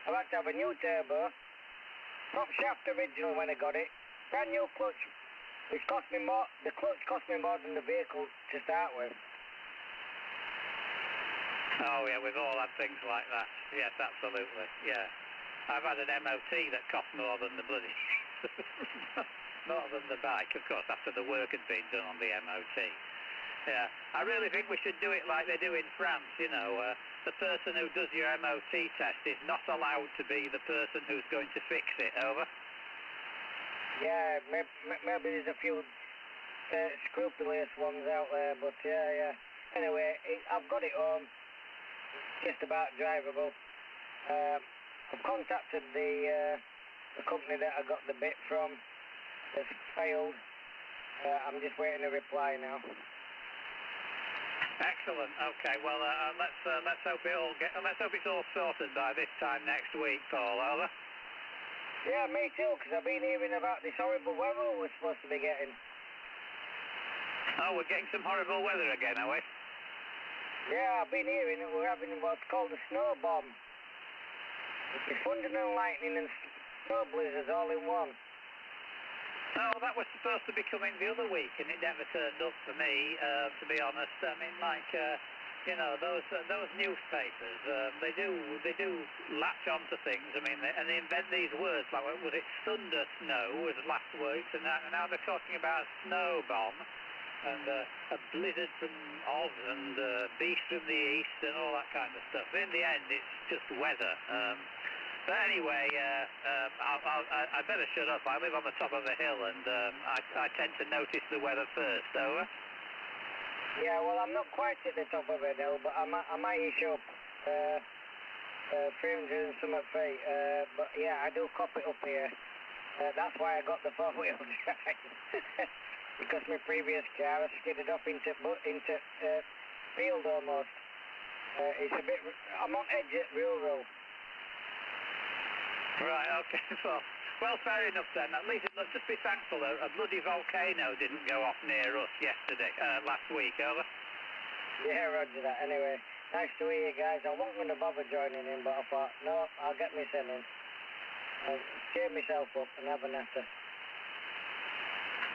I've had to have a new turbo, prop shaft original when I got it, brand new clutch, which cost me more, the clutch cost me more than the vehicle to start with. Oh, yeah, we've all had things like that. Yes, absolutely, yeah. I've had an MOT that cost more than the bloody... more than the bike, of course, after the work had been done on the MOT. Yeah, I really think we should do it like they do in France, you know. The person who does your MOT test is not allowed to be the person who's going to fix it, over? Yeah, maybe there's a few scrupulous ones out there, but yeah. Anyway, I've got it home, just about drivable. I've contacted the company that I got the bit from. It's failed. I'm just waiting a reply now. Excellent. Okay. Well, let's hope it's all sorted by this time next week, Paul. Over. Yeah, me too. Because I've been hearing about this horrible weather we're supposed to be getting. Oh, we're getting some horrible weather again, are we? Yeah, I've been hearing that we're having what's called a snow bomb. It's thunder and lightning and snow blizzards all in one. Oh, that was supposed to be coming the other week, and it never turned up for me, to be honest. I mean, like, you know, those newspapers, they do latch onto things. I mean, they invent these words, like, was it thunder snow was last week, and now they're talking about a snow bomb, and a blizzard from Oz, and beast from the east, and all that kind of stuff. But in the end, it's just weather. But anyway, I better shut up. I live on the top of a hill, and I tend to notice the weather first. Over. Yeah, well, I'm not quite at the top of a hill, but I might issue up 300 and something feet. But yeah, I do cop it up here. That's why I got the four-wheel drive. Because my previous car, I skidded off into field almost. It's a bit... I'm on edge at rural. Right, okay, well, fair enough then. At least let's just be thankful a bloody volcano didn't go off near us last week, over? Yeah, roger that. Anyway, nice to hear you guys. I wasn't going to bother joining in, but I thought, no, I'll get myself in. I'll cheer myself up and have a natter.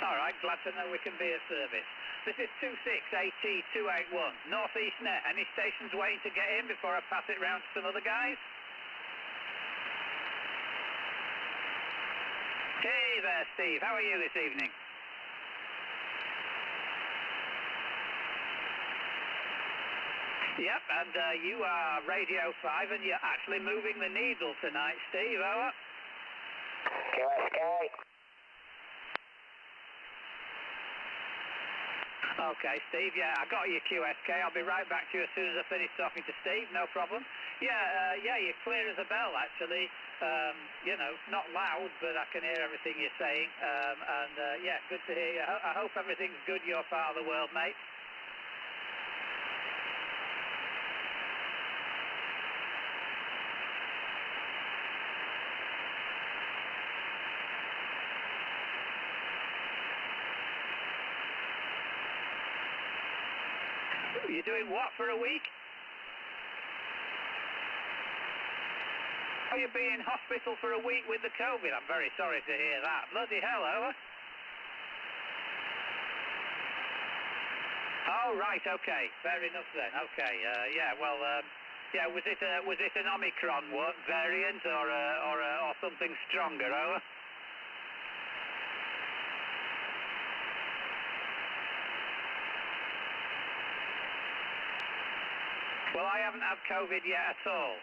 All right, glad to know we can be of service. This is 26AT281, North East Net. Any stations waiting to get in before I pass it round to some other guys? Hey there, Steve. How are you this evening? Yep, and you are Radio 5, and you're actually moving the needle tonight, Steve. Over. QSK. Okay, Steve, yeah, I got your QSK. I'll be right back to you as soon as I finish talking to Steve, no problem. Yeah, you're clear as a bell, actually. You know, not loud, but I can hear everything you're saying. Yeah, good to hear you. I hope everything's good your part of the world, mate. You're doing what for a week? Oh, you've been in hospital for a week with the COVID. I'm very sorry to hear that. Bloody hell, over. Oh, right, okay. Fair enough then. Okay, yeah, well, yeah, was it an Omicron variant or something stronger, over? Well, I haven't had COVID yet at all,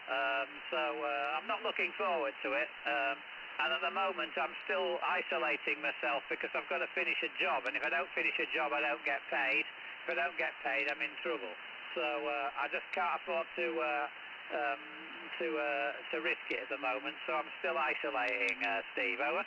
so I'm not looking forward to it. And at the moment, I'm still isolating myself because I've got to finish a job, and if I don't finish a job, I don't get paid. If I don't get paid, I'm in trouble. So I just can't afford to risk it at the moment. So I'm still isolating, Steve. Over.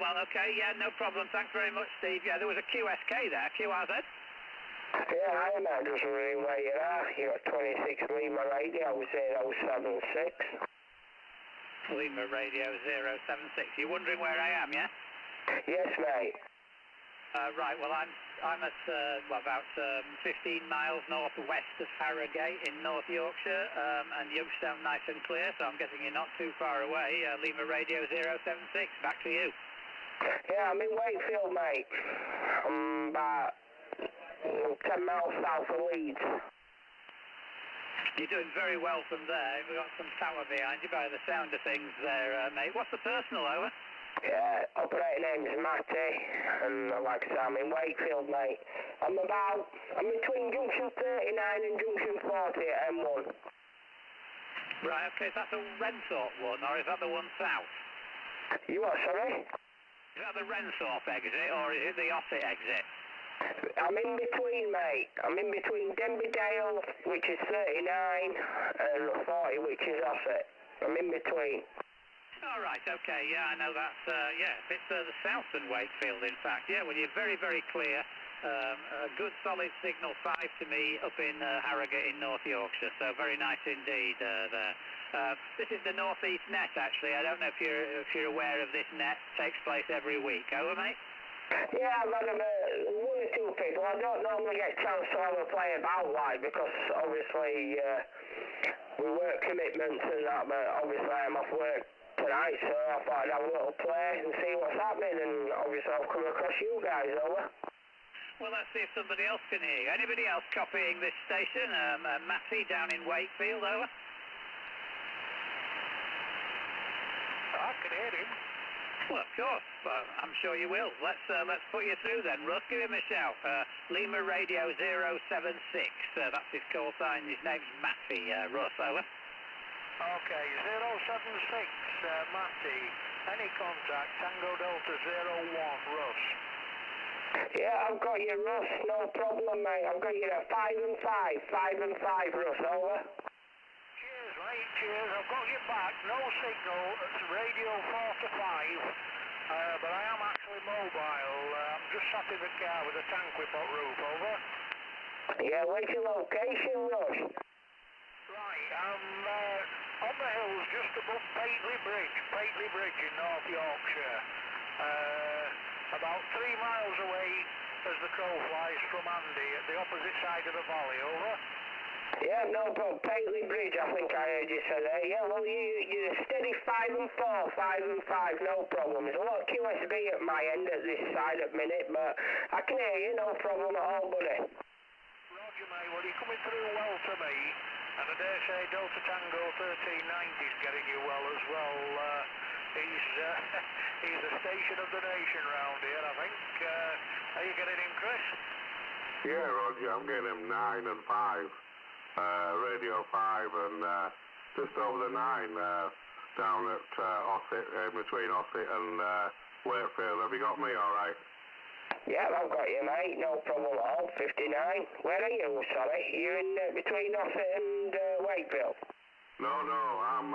Well, okay, yeah, no problem. Thanks very much, Steve. Yeah, there was a QSK there, QRZ. Yeah, hi, man. Just wondering where you are. You're at 26 Lima Radio 076. Lima Radio 076. You're wondering where I am, yeah? Yes, mate. Right, well, I'm at about 15 miles northwest of Harrogate in North Yorkshire, and you sound nice and clear, so I'm guessing you're not too far away. Lima Radio 076, back to you. Yeah, I'm in Wakefield, mate. I'm about 10 miles south of Leeds. You're doing very well from there. We've got some tower behind you by the sound of things there, mate. What's the personal, over? Yeah, operator name's Matty, and like I say, I'm in Wakefield, mate. I'm between junction 39 and junction 40 at M1. Right, okay, is that the Renthorpe one, or is that the one south? You what, sorry? Is that the Renthorpe exit, or is it the Ossett exit? I'm in between, mate. I'm in between Denbydale, which is 39, and 40, which is Ossett. I'm in between. All right, okay, yeah, I know that's, a bit further south than Wakefield, in fact. Yeah, well, you're very, very clear. A good solid signal 5 to me up in Harrogate in North Yorkshire, so very nice indeed there. This is the North East Net, actually. I don't know if you're aware of this net. Takes place every week. Over, mate? Yeah, I've had one or two people. I don't normally get a chance to have a play about, like, because obviously we work commitments and that, but obviously I'm off work tonight, so I thought I'd have a little play and see what's happening, and obviously I've come across you guys, over. Well, let's see if somebody else can hear you. Anybody else copying this station? Matty down in Wakefield, over? I can hear him. Well, of course. I'm sure you will. Let's put you through then. Russ, give him a shout. Lima Radio 076. That's his call sign. His name's Matty. Russ, over. Okay, 076, Matty. Any contact, Tango Delta 01, Russ. Yeah, I've got you, Russ. No problem, mate. I've got you at 5 and 5, Russ, over. Cheers, mate, cheers. I've got you back. No signal. It's radio 4 to 5. But I am actually mobile. I'm just sat in the car with a tank whip up roof, over. Yeah, where's your location, Russ? Right, I'm on the hills just above Paitley Bridge in North Yorkshire. About 3 miles away as the crow flies from Andy at the opposite side of the valley, over. Yeah, no problem. Paitley Bridge, I think I heard you say there. Yeah, well, you're steady 5 and 4, 5 and 5, no problem. There's a lot of QSB at my end at this side at minute, but I can hear you, no problem at all, buddy. Roger, mate. Well, you're coming through well to me, and I dare say Delta Tango 1390's getting you well as well. He's the station of the nation round here, I think. Are you getting him, Chris? Yeah, Roger, I'm getting him 9 and 5. Radio 5 and just over the 9 down at Ossett, between Ossett and Wakefield. Have you got me all right? Yeah, I've got you, mate. No problem at all. 59. Where are you, sorry? You're in between Ossett and Wakefield? No, I'm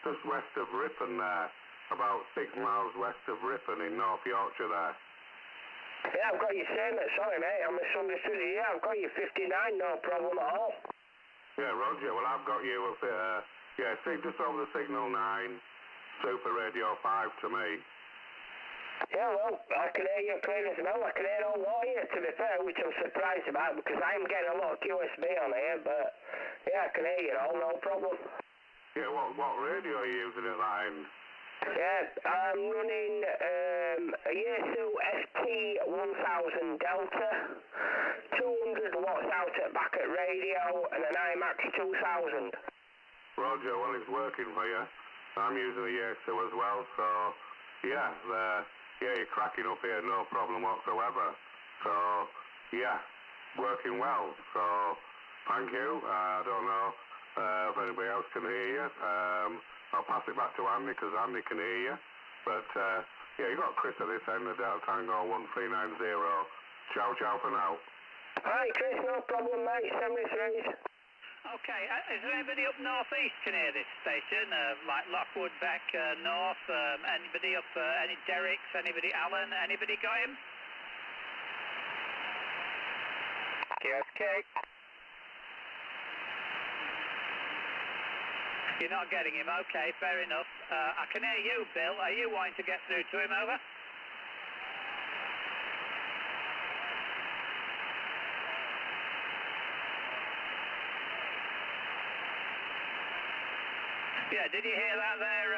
just west of Ripon there, about 6 miles west of Ripon in North Yorkshire there. Yeah, I've got you same. Sorry, mate, I misunderstood you. Yeah, I've got you 59, no problem at all. Yeah, Roger. Well, I've got you up there. Just over the signal 9, Super Radio 5 to me. Yeah, well, I can hear you clear as well. I can hear all of you, to be fair, which I'm surprised about because I'm getting a lot of QSB on here, but yeah, I can hear you all, no problem. Yeah, what radio are you using at that end? Yeah, I'm running a Yaesu ST1000 Delta, 200 watts out at back at radio, and an IMAX 2000. Roger, well, it's working for you. I'm using a Yaesu as well, so yeah, you're cracking up here, no problem whatsoever. So yeah, working well. So thank you. I don't know if anybody else can hear you. I'll pass it back to Andy because Andy can hear you. But you got Chris at this end, the Delta Tango 1390. Ciao for now. Alright, Chris, no problem, mate. 73. Okay, is there anybody up northeast can hear this station? Like Lockwood, Beck, North, anybody up, any Derricks, anybody Allen, anybody got him? Yes, Kate. You're not getting him, okay, fair enough. I can hear you, Bill. Are you wanting to get through to him, over? Yeah, did you hear that there,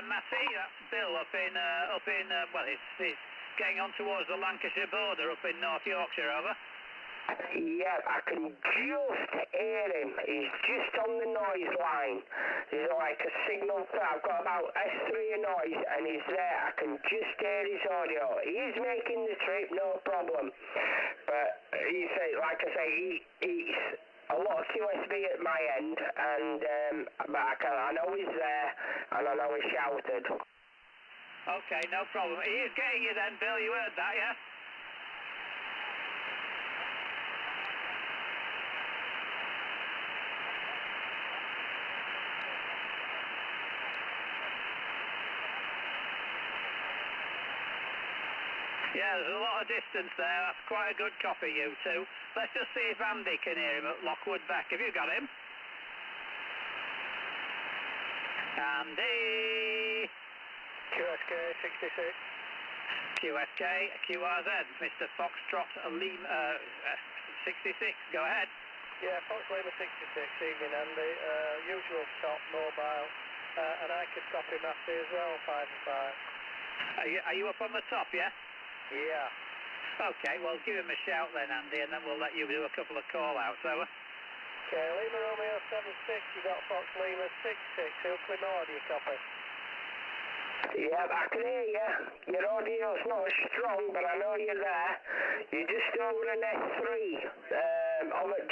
Matty? That's Bill up in, well, it's getting on towards the Lancashire border up in North Yorkshire, over. Yeah, I can just hear him. He's just on the noise line. There's like a signal. I've got about S3 noise, and he's there. I can just hear his audio. He's making the trip, no problem. But he said, like I say, he's a lot of QSB at my end, and but I know he's there, and I know he shouted. Okay, no problem. He is getting you then, Bill. You heard that, yeah? Yeah, there's a lot of distance there. That's quite a good copy, you two. Let's just see if Andy can hear him at Lockwood Beck. Have you got him? Andy! QSK 66. QSK, QRZ, Mr. Foxtrot Lima 66. Go ahead. Yeah, Fox Lima 66, evening Andy. Usual top, mobile. And I could copy Matthew as well, 5 and 5. Are you up on the top, yeah? Yeah. Okay, well, give him a shout then, Andy, and then we'll let you do a couple of call-outs, over. Okay, Lima Romeo 76, you got Fox Lima 66, Ilkley Moor, do you copy? Yeah, I can hear you. Your audio's not as strong, but I know you're there. You're just over an S3,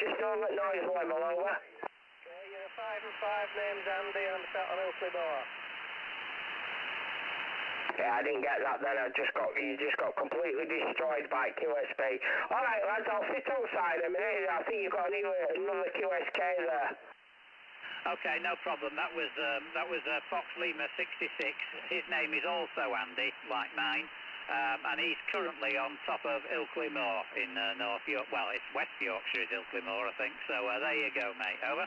just over at noise level, over. Okay, you're 5 and 5, name's Andy, and I'm sat on Ilkley Moor. Yeah, I didn't get that then. You just got completely destroyed by QSB. All right, lads, I'll sit outside a minute. I think you've got another QSK there. Okay, no problem. That was Fox Lima 66. His name is also Andy, like mine, and he's currently on top of Ilkley Moor in North York. Well, it's West Yorkshire is Ilkley Moor, I think. So there you go, mate. Over.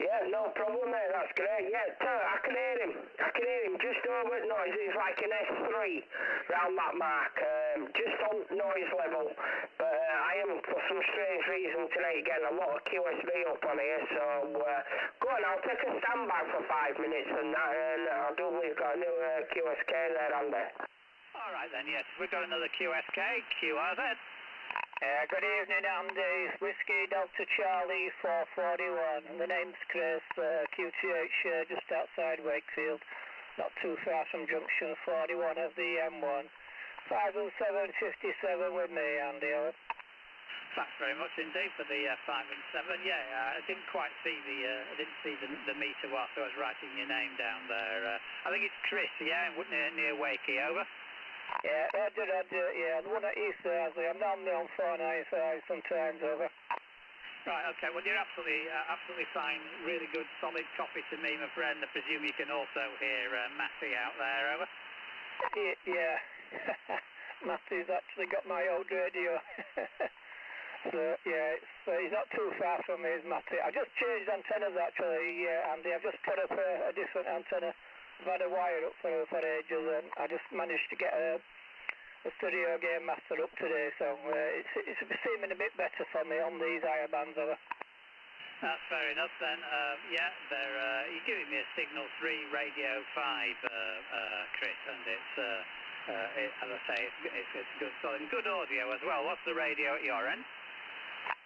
Yeah, no problem, mate. That's great. Yeah, I can hear him. I can hear him just over at noise. It's like an S3 round that mark, just on noise level. But I am, for some strange reason today, getting a lot of QSB up on here. So go on, I'll take a standby for 5 minutes and that, and I'll do. We've got a new QSK there, Andy. All right then. Yes, we've got another QSK, QRZ. Good evening, Andy. Whiskey Delta Charlie 441. The name's Chris, QTH, just outside Wakefield, not too far from junction 41 of the M1. 5 and 7, 57 with me, Andy. Thanks very much indeed for the 5 and 7. Yeah, I didn't quite see the meter whilst I was writing your name down there. I think it's Chris, yeah, near Wakey, over. Yeah, I did, yeah, the one at East Ardsley. I'm normally on 495 sometimes, over. Right, okay, well, you're absolutely fine. Really good, solid copy to me, my friend. I presume you can also hear Matty out there, over? Yeah. Matty's actually got my old radio. So, yeah, he's not too far from me, is Matty. I just changed antennas, actually, Andy. I've just put up a different antenna. I've had a wire up for ages, and I just managed to get a studio game master up today, so it's seeming a bit better for me on these higher bands, over. That's fair enough then. Yeah, you're giving me a Signal 3 Radio 5, Chris, and it's, as I say, it's good, solid, good audio as well. What's the radio at your end?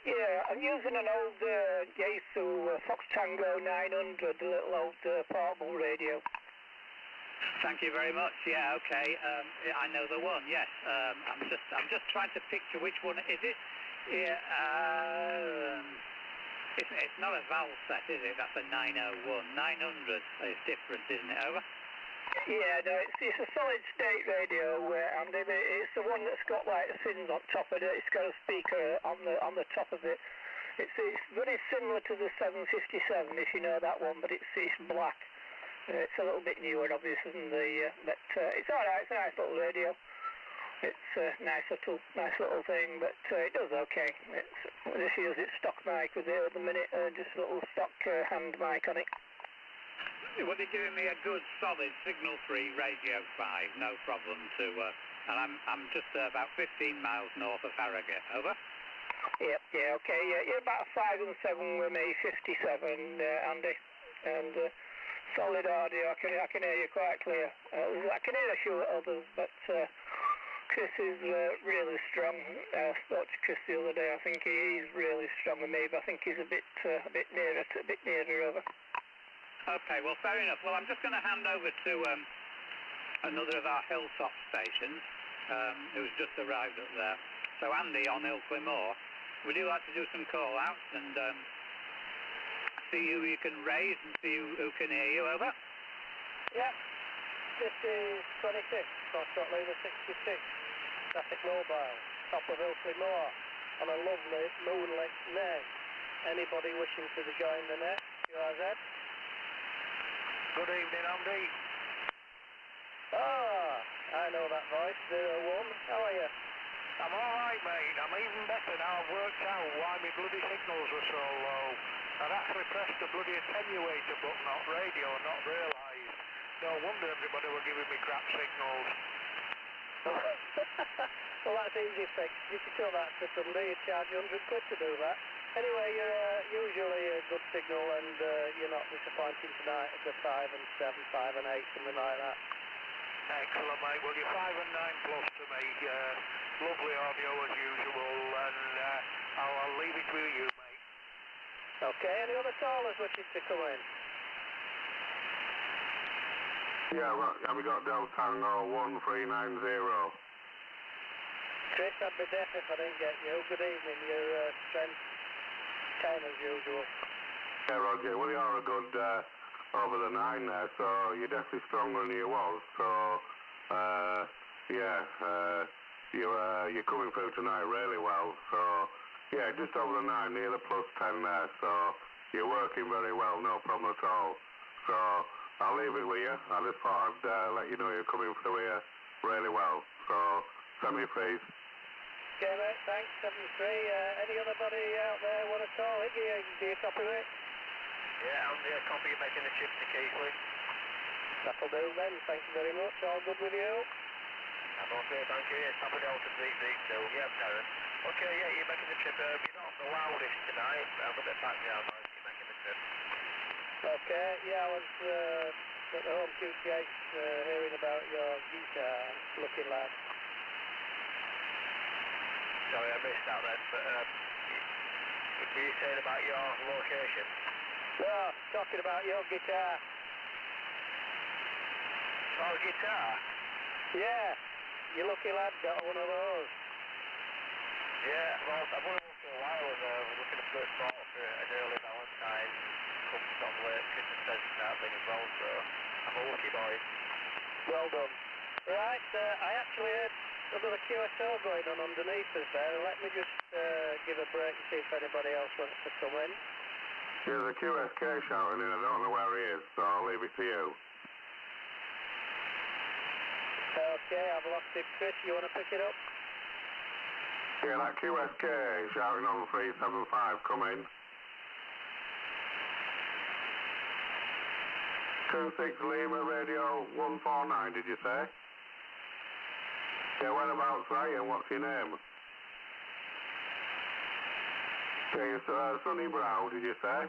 Yeah, I'm using an old Yaesu Fox Tango 900, the little old portable radio. Thank you very much. Yeah, okay. I know the one. Yes. I'm just trying to picture which one is it. Yeah. It's not a valve set, is it? That's a 901. 900 is different, isn't it? Over. Yeah, no, it's a solid state radio, and it's the one that's got like fins on top of it. It's got a speaker on the top of it. It's very similar to the 757, if you know that one, but it's black. It's a little bit newer, obviously, than but it's all right. It's a nice little radio. It's a nice little thing, but it does okay. Just use its stock mic with it at the minute, just a little stock hand mic on it. Well, they're giving me a good, solid Signal 3 Radio 5, no problem to, and I'm just about 15 miles north of Harrogate. Over. Yep, yeah, okay, yeah, you're about 5 and 7 with me, 57, Andy, and solid audio. I can hear you quite clear. I can hear a few others, but Chris is really strong. I spoke to Chris the other day. I think he's really strong with me, but I think he's a bit nearer over. Okay, well, fair enough. Well, I'm just going to hand over to another of our hilltop stations, who's just arrived up there. So Andy on Ilkley Moor, would you like to do some call-outs and see who you can raise and see who can hear you, over? Yeah, this is 26, Foxtrot Leader 66, Traffic Mobile, top of Ilkley Moor, on a lovely moonlit night. Anybody wishing to join the net, QRZ? Good evening, Andy. Ah, I know that voice, 01. How are you? I'm alright, mate. I'm even better now. I've worked out why my bloody signals were so low. I'd actually pressed the bloody attenuator button on radio and not realised. No wonder everybody were giving me crap signals. Well, that's easy fix. You can tell that to somebody. You charge £100 to do that. Anyway, you're usually a good signal and you're not disappointing tonight at the 5 and 7, 5 and 8, something like that. Excellent, mate. Well, you're 5 and 9 plus to me. Lovely audio as usual, and I'll leave it with you, mate. Okay, any other callers wishing to come in? Yeah, well, have we got Del Tango 1390? Chris, I'd be deaf if I didn't get you. Good evening, your strength 10 as usual. Yeah, Roger. Well, you're a good over the 9 there, so you're definitely stronger than you was. So, you're coming through tonight really well. So, yeah, just over the 9, near the plus 10 there. So, you're working very well, no problem at all. So, I'll leave it with you. I just thought I'd let you know you're coming through here really well. So, send me a please. Okay, mate, thanks, 73. Any other buddy out there want to call? Iggy, do you copy it? Yeah, I'm the copy of making the chip to Keithley. That'll do then, thank you very much. All good with you? I'm okay, thank you. Yeah, Papa Delta 332. Yeah, Darren. Okay, yeah, you're making the trip. You're not the loudest tonight. I'm a bit background noise. You're making the trip. Okay, yeah, I was at the home QTH hearing about your guitar, looking lad. Sorry, I missed that then, but were you saying about your location? No, talking about your guitar. Oh, guitar? Yeah, you lucky lad got one of those. Yeah, well, I've only one for a while and we're looking to put for an early Valentine's, come sort of late Christmas present and that thing as well, so I'm a lucky boy. Well done. Right, I actually heard another QSO going on underneath us there. Let me just give a break and see if anybody else wants to come in. There's a QSK shouting in. I don't know where he is, so I'll leave it to you. Okay, I've lost it, Chris. You want to pick it up? Yeah, that QSK shouting on 375, come in. 26 Lima Radio 149, did you say? Yeah, whereabouts are you and what's your name? Okay, it's Sunny Brow, did you say?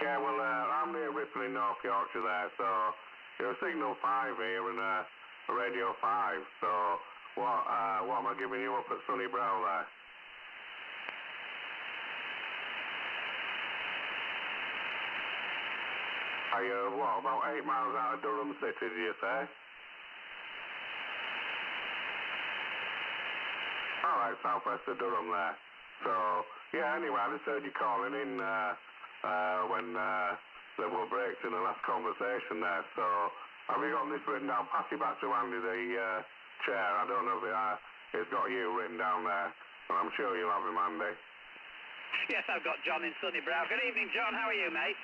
Yeah, well, I'm near Ripple in North Yorkshire there, so you're a signal 5 here and a radio 5, so what am I giving you up at Sunny Brow there? Are you, what, about 8 miles out of Durham City, did you say? All right, southwest of Durham there. So, yeah, anyway, I just heard you calling in when there were breaks in the last conversation there. So, have you got this written down? Pass it back to Andy, the chair. I don't know if it's got you written down there, but I'm sure you'll have him, Andy. Yes, I've got John in Sunny Brow. Good evening, John. How are you, mate?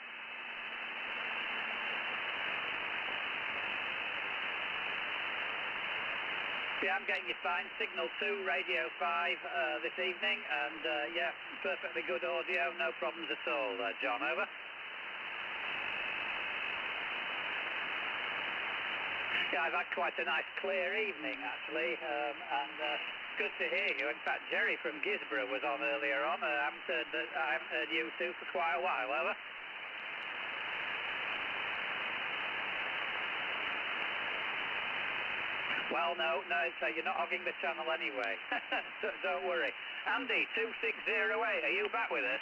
Yeah, I'm getting you fine. Signal 2, radio 5 this evening, and yeah, perfectly good audio, no problems at all, John, over. Yeah, I've had quite a nice clear evening, actually, and good to hear you. In fact, Jerry from Gisborough was on earlier on. I haven't heard you two for quite a while, over. Well, no, you're not hogging the channel anyway. Don't worry. Andy, 2608, are you back with us?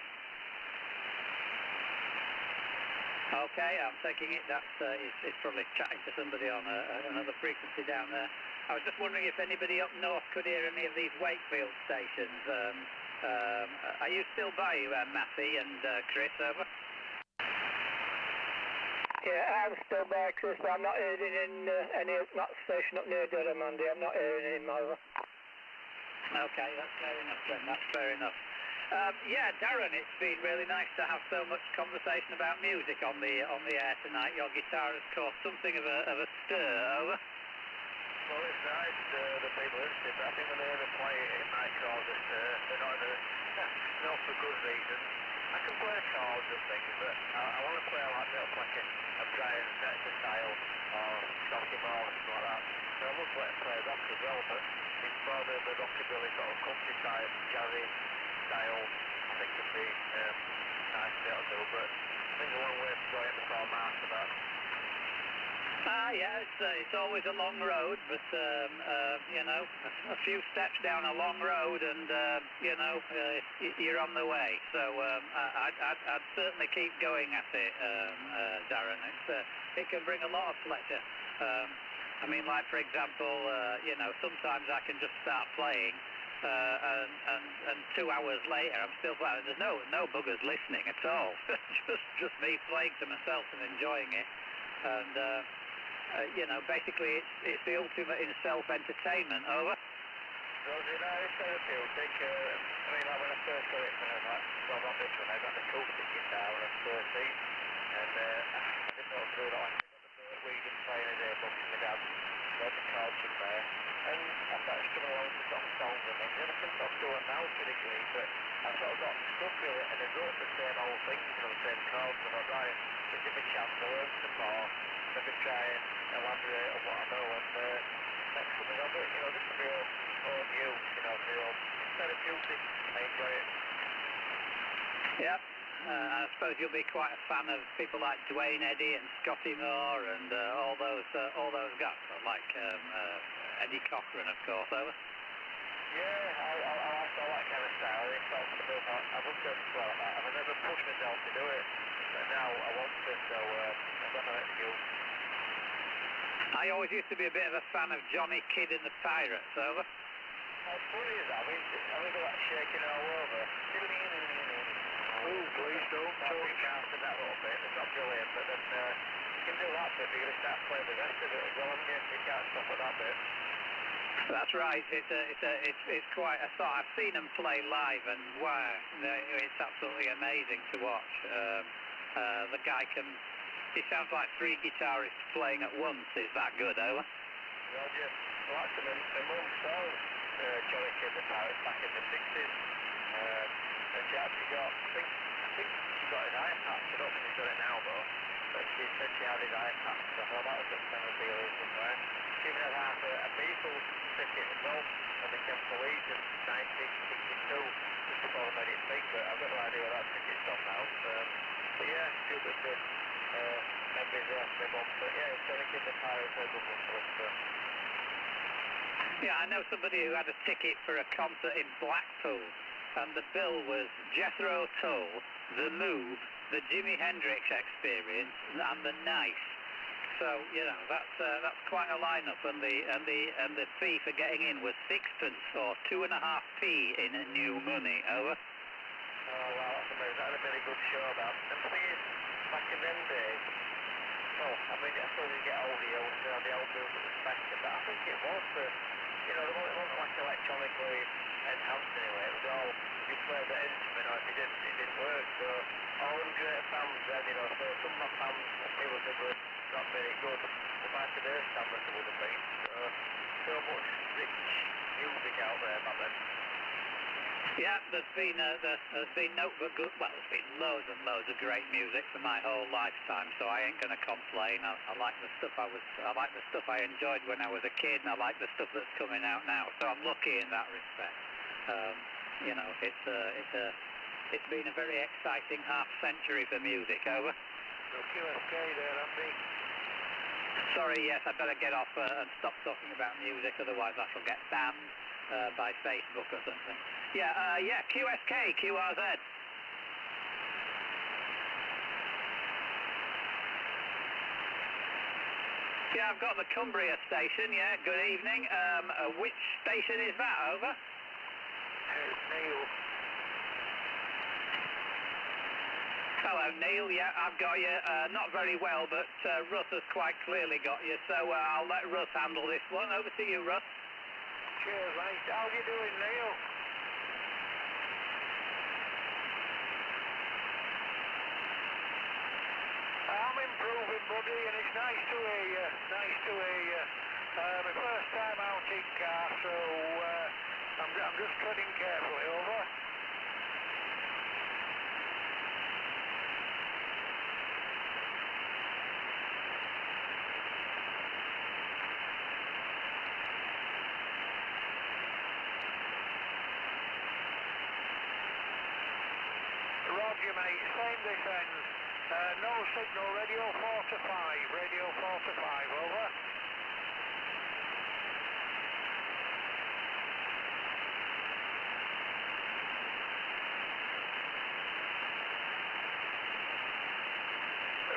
Okay, I'm taking it that's it's probably chatting to somebody on another frequency down there. I was just wondering if anybody up north could hear any of these Wakefield stations. Are you still by you, Matty and Chris, over? Yeah, I'm still by, Chris, but I'm not hearing in any of that station up near Durham, Andy. I'm not hearing him over. Okay, that's fair enough then. That's fair enough. Yeah, Darren, it's been really nice to have so much conversation about music on the air tonight. Your guitar has caused something of a stir, over. Well, it's nice, the people listening, but I think when they ever play it, it might cause a stir. They're not for good reasons. I can play chords and things, but I want to play like a Brian's exercise or Scotty Moore or something like that. So I would play rock as well, but it's more the rockabilly sort of countryside, jazzy style. I think would be nice to be able to do, but I think a long way to go in before master that. Yeah, it's always a long road, but you know, a few steps down a long road, and you know, you're on the way. So I'd certainly keep going at it, Darren. It can bring a lot of pleasure. I mean, like for example, you know, sometimes I can just start playing, and 2 hours later I'm still playing. There's no buggers listening at all. just me playing to myself and enjoying it, and. You know, basically it's the ultimate in self-entertainment, over. Well, you know, it's therapeutic. I mean, like when I first got it, when I got this one, I got the acoustic guitar when I was 13, and I didn't know what to do with it. I got the weed and playing a day book in my dad, got the chords from there, and I started strumming along to sort of songs and things, and I can sort of do it now to a degree, but I sort of got stuck with it, and I wrote the same old things, you know, the same chords, and I thought, right, let's give it a chance to learn some more. Maybe try and elaborate on what I know and make something of it, you know, just for my own use, you know, for your own therapeutic. I enjoy it. Yeah, I suppose you'll be quite a fan of people like Dwayne Eddy and Scotty Moore and all those guys, like Eddie Cochran, of course, over. Yeah, I like that kind of style. It felt a bit more, I wouldn't go to like that. I've never pushed myself to do it, but now I want to, so I've got no excuse. I always used to be a bit of a fan of Johnny Kidd and the Pirates, over. How funny is that? I mean, like shaking all over. Oh, please don't touch. That little bit, it's not brilliant, but then you can do that bit, but you're going to start playing the rest of it as well, haven't you? You can't stop at that bit. That's right. It's quite a thought. I've seen them play live, and wow, it's absolutely amazing to watch. The guy can. He sounds like 3 guitarists playing at once. Is that good, over? Roger. Well, actually, my mum saw Johnny Kidd the Pirates back in the 60s. And she actually got, I think she got his eye patch. I don't think she's got it now, though. But she said she had his eye patch. So I thought that was at memorabilia somewhere. She even had half a Beatles ticket as well when they came to Leeds in 1962, just before they made it big. But I've got no idea where that ticket's gone now. But yeah, a few bits of memories there for my mum. But yeah, Johnny Kidd the Pirates, a good one to listen to. Yeah, I know somebody who had a ticket for a concert in Blackpool, and the bill was Jethro Tull, The Move, the Jimi Hendrix Experience, and the Nice. So you know that's quite a lineup, and the fee for getting in was sixpence or 2.5p in new money. Over. Oh wow, that's amazing. That had a really good show. That. And the thing is, back in them days, well, I mean, I suppose you get older, you know, the old music was better, but I think it was the, you know, it wasn't like electronically enhanced anyway. It was all, if you played the instrument or if you didn't, it didn't work. So all them great fans then, you know, so some of my fans, it was not very good, but by today's standards it would have been. So much rich music out there back then. Yeah, there's been no but good. Well, there's been loads and loads of great music for my whole lifetime, so I ain't gonna complain. I like the stuff I like the stuff I enjoyed when I was a kid, and I like the stuff that's coming out now. So I'm lucky in that respect. You know, it's been a very exciting half century for music. Over. Okay, there, Andy. Sorry, yes, I'd better get off and stop talking about music, otherwise I shall get banned by Facebook or something. Yeah, QSK, QRZ. Yeah, I've got the Cumbria station, yeah, good evening. Which station is that, over? Neil. Hello, Neil, yeah, I've got you. Not very well, but Russ has quite clearly got you, so I'll let Russ handle this one. Over to you, Russ. Cheers, mate. How you doing, Neil? I'm improving, buddy, and it's nice to hear you. Nice to hear you. My first time out in car, so I'm just treading carefully, over. Roger, mate. Same this end. No signal, radio 4 to 5. Radio 4 to 5, over.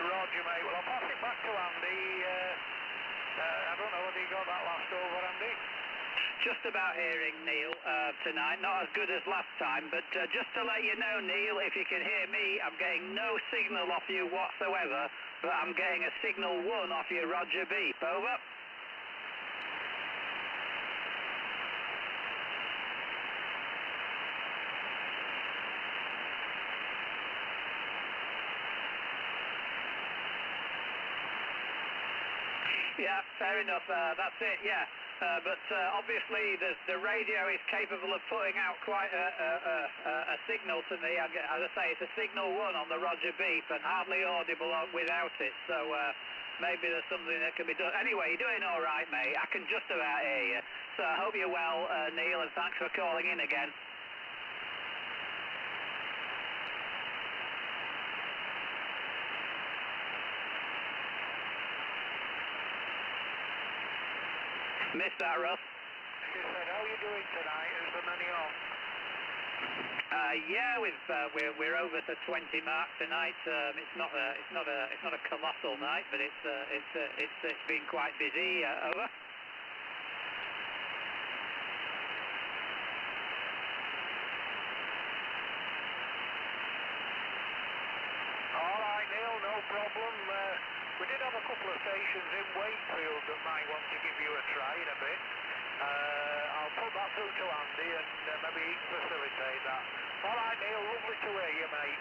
Roger, mate. Well, I'll pass it back to Andy. I don't know whether you got that last over, Andy. Just about hearing Neil tonight, not as good as last time, but just to let you know, Neil, if you can hear me, I'm getting no signal off you whatsoever, but I'm getting a signal 1 off your Roger beep, over. Yeah, fair enough, that's it, yeah. But obviously the radio is capable of putting out quite a signal to me. As I say, it's a signal 1 on the Roger beep and hardly audible without it. So maybe there's something that can be done. Anyway, you're doing all right, mate. I can just about hear you. So I hope you're well, Neil, and thanks for calling in again. Missed that, Russ. She said, how are you doing tonight? Is there many on? Yeah, we're over the 20 mark tonight. It's not a colossal night, but it's been quite busy. Over. All right, Neil, no problem. We did have a couple of stations in Wakefield that might want to give you a try in a bit. I'll put that through to Andy and maybe he can facilitate that. All right, Neil, lovely to hear you, mate.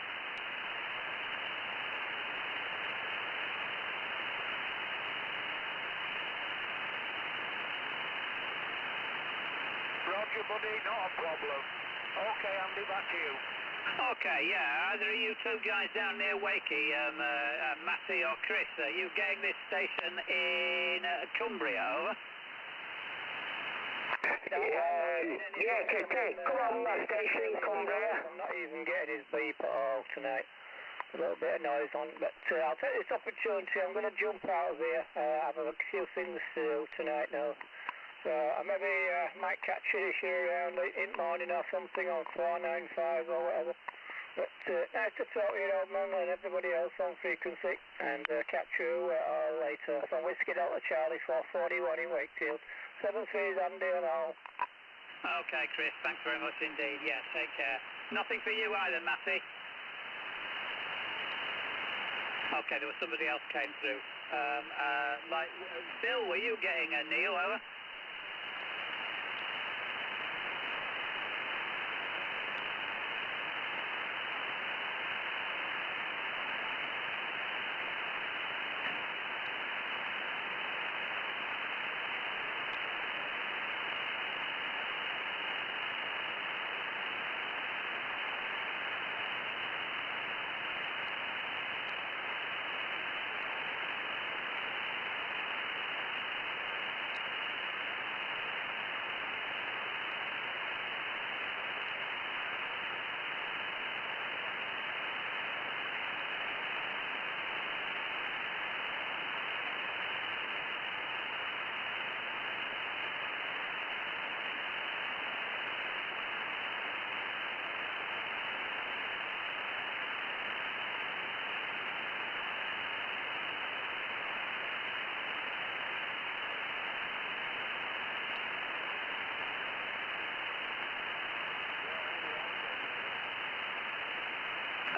Roger, buddy, not a problem. Okay, Andy, back to you. Okay, yeah, either of you two guys down near Wakey, Matty or Chris, are you getting this station in Cumbria, over? Yeah, come on, that station in Cumbria. I'm not even getting his beep at all tonight. A little bit of noise on, but I'll take this opportunity. I'm going to jump out of here. I have a few things to do tonight now. So I maybe might catch you this year around in the morning or something on 495 or whatever. But nice to talk to you, old man, and everybody else on frequency. And catch you all later. From Whiskey Delta Charlie 441 in Wakefield. 7-3's Andy and all. Okay, Chris, thanks very much indeed. Yeah, take care. Nothing for you either, Matty. Okay, there was somebody else came through. Bill, were you getting a Neil, over?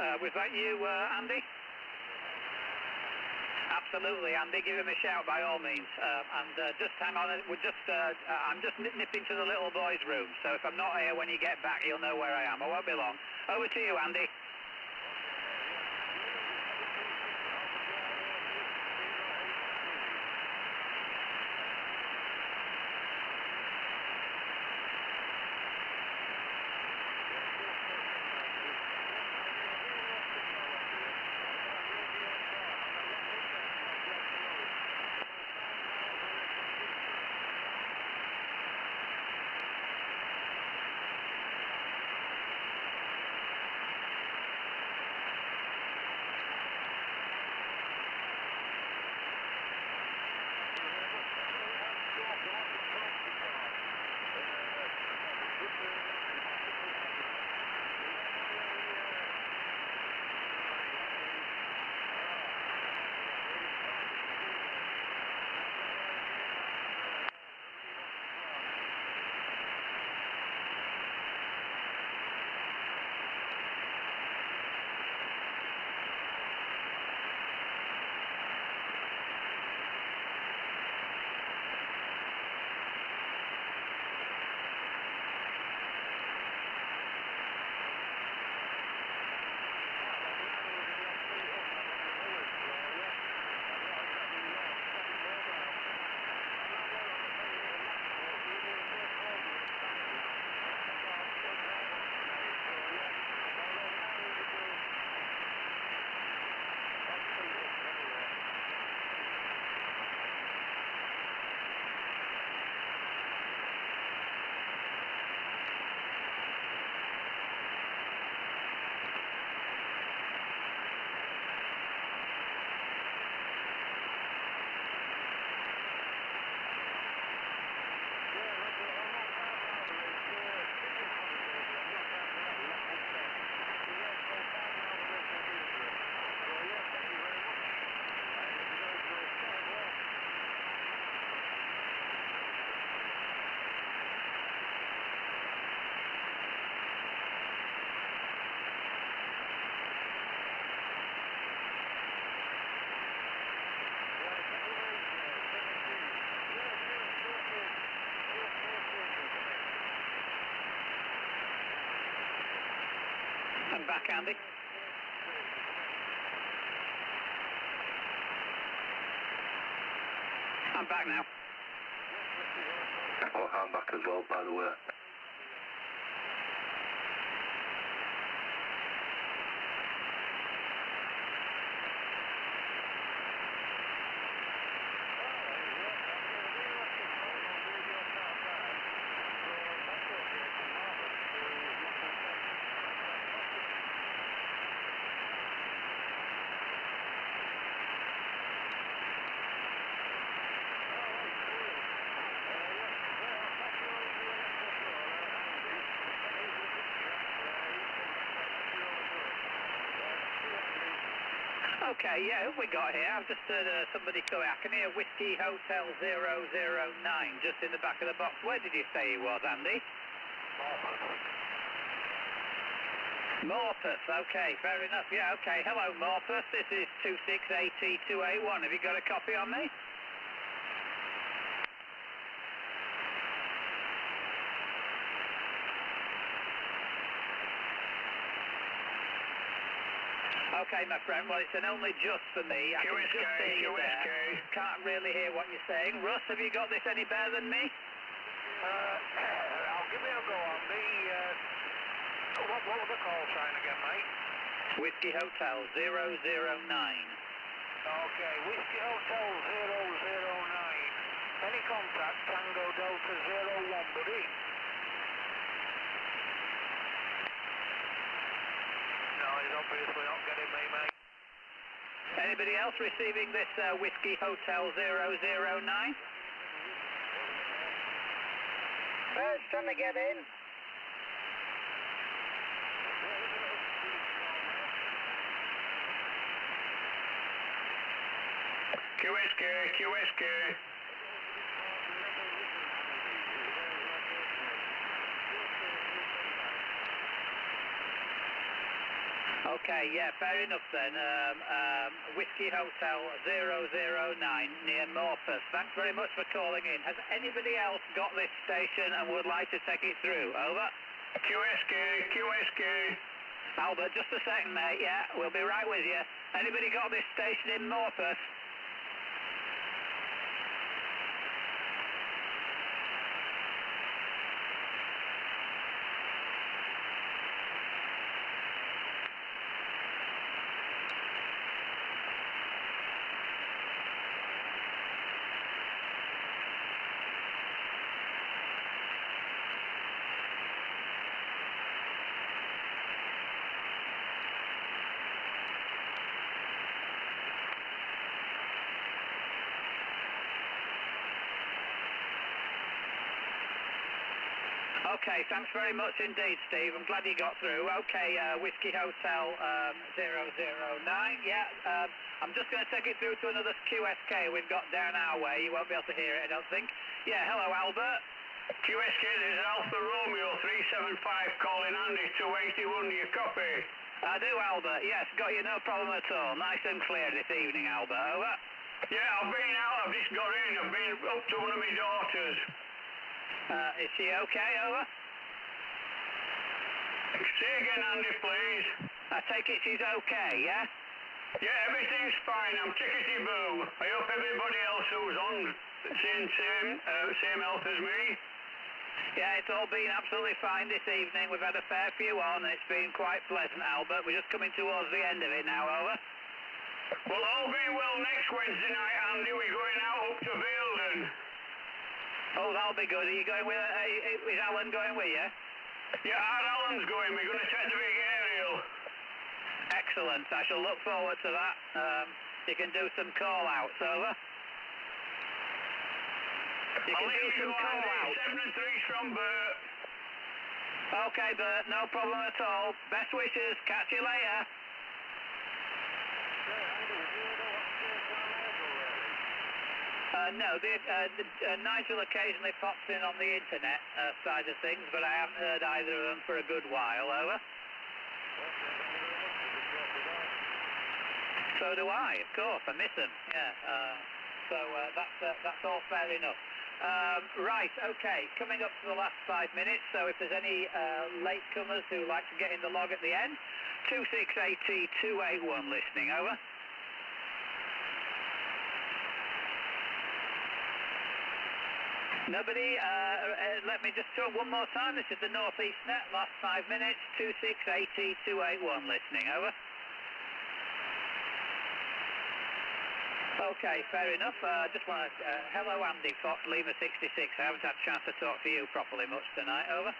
Was that you, Andy? Absolutely, Andy. Give him a shout by all means. Just hang on. I'm just nipping to the little boy's room. So if I'm not here when you get back, you'll know where I am. I won't be long. Over to you, Andy. I'm back, Andy. I'm back now. Oh, I'm back as well, by the way. Okay, yeah, who we got here? I've just heard somebody coming. I can hear Whiskey Hotel 009 just in the back of the box. Where did you say he was, Andy? Morpeth, okay, fair enough. Yeah, okay. Hello, Morpeth. This is 26AT2A1. Have you got a copy on me? Okay, my friend, well, it's an only just for me. I can just hear you there. Can't really hear what you're saying. Russ, have you got this any better than me? I'll give it a go on the... what was the call sign again, mate? Whiskey Hotel 009. Okay, Whiskey Hotel 009. Any contact, Tango Delta 01, buddy? No, he's obviously not getting me, mate. Anybody else receiving this Whiskey Hotel 009? Bird's trying to get in. QSK. Okay, yeah, fair enough then. Whiskey Hotel 009 near Morpeth. Thanks very much for calling in. Has anybody else got this station and would like to take it through? Over. QSK. Albert, just a second, mate. Yeah, we'll be right with you. Anybody got this station in Morpeth? Okay, thanks very much indeed, Steve. I'm glad you got through. Okay, Whiskey Hotel 009. Yeah, I'm just going to take it through to another QSK we've got down our way. You won't be able to hear it, I don't think. Yeah, hello, Albert. QSK, this is Alpha Romeo 375 calling Andy 281. You copy? I do, Albert. Yes, got you, no problem at all. Nice and clear this evening, Albert. Over. Yeah, I've been out. I've just got in. I've been up to one of my daughters. Is she okay, over? Say again, Andy, please. I take it she's okay, yeah? Yeah, everything's fine. I'm tickety-boo. I hope everybody else who's on same health as me. Yeah, it's all been absolutely fine this evening. We've had a fair few on, and it's been quite pleasant, Albert. We're just coming towards the end of it now, over. Well, all being well, next Wednesday night, Andy, we're going out up to Beelden. Oh, that'll be good. Are you going with... is Alan going with you? Yeah, Alan's going. We're going to take the big aerial. Excellent. I shall look forward to that. You can do some call-outs, over. You can do some call-outs. 7 and 3's from Bert. Okay, Bert, no problem at all. Best wishes. Catch you later. No, Nigel occasionally pops in on the internet side of things, but I haven't heard either of them for a good while, over. So do I, of course, I miss them, yeah. So that's all fair enough. Right, okay, coming up to the last 5 minutes, so if there's any latecomers who like to get in the log at the end, 26AT281 listening, over. Nobody, let me just talk one more time. This is the North East Net, last 5 minutes, 26AT281 listening, over. Okay, fair enough. Just want to, hello Andy Fox, Lima 66. I haven't had a chance to talk to you properly much tonight, over.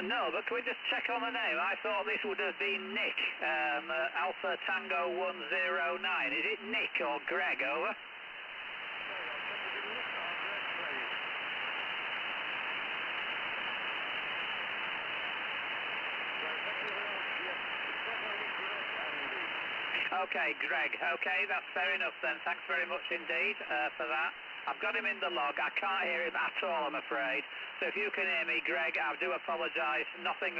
No, but can we just check on the name? I thought this would have been Nick, Alpha Tango 109. Is it Nick or Greg, over? Okay, Greg. Okay, that's fair enough then. Thanks very much indeed for that. I've got him in the log. I can't hear him at all, I'm afraid. So if you can hear me, Greg, I do apologise. Nothing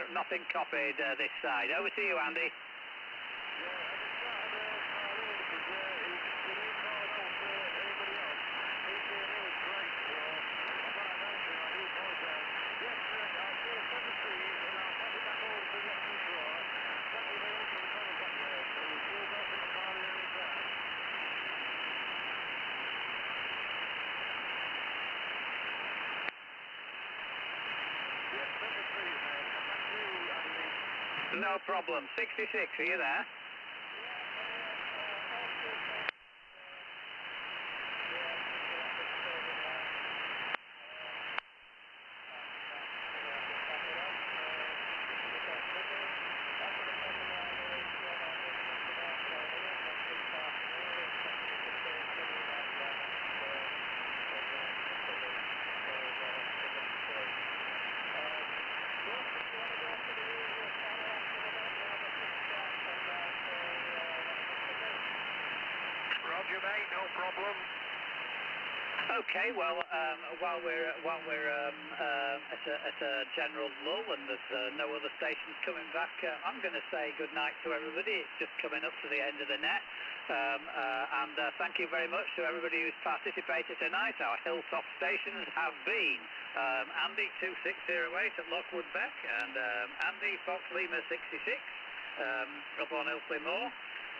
copied this side. Over to you, Andy. No problem. 66, are you there? Roger, mate, no problem. Okay, well, while we're at a general lull and there's no other stations coming back, I'm going to say good night to everybody. It's just coming up to the end of the net, and thank you very much to everybody who's participated tonight. Our hilltop stations have been Andy 2608 at Lockwood Beck and Andy Fox Lima 66 up on Ilkley Moor.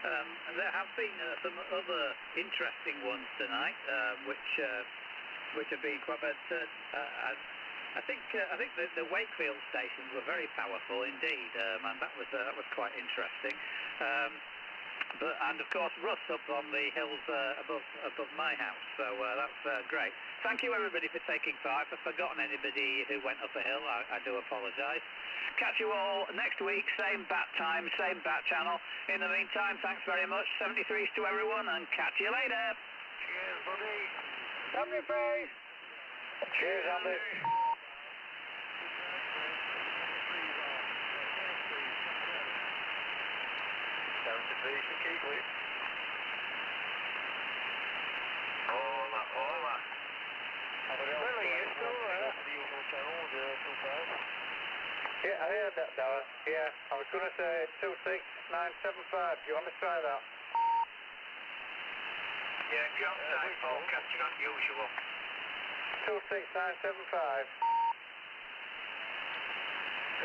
There have been some other interesting ones tonight, which have been quite. But I think the Wakefield stations were very powerful indeed, and that was quite interesting. And of course Russ up on the hills above my house, so that's great. Thank you everybody for taking part. If I've forgotten anybody who went up a hill, I do apologise. Catch you all next week, same bat time, same bat channel. In the meantime, thanks very much. 73s to everyone, and catch you later. Cheers, buddy. 73s. Cheers, Andy. 73s to Keighley. Hola. Billy, you still there? Yeah, I heard that, Darren. Yeah, I was going to say 26975. Do you want me to try that? Yeah, drop time forecasting unusual. 26975.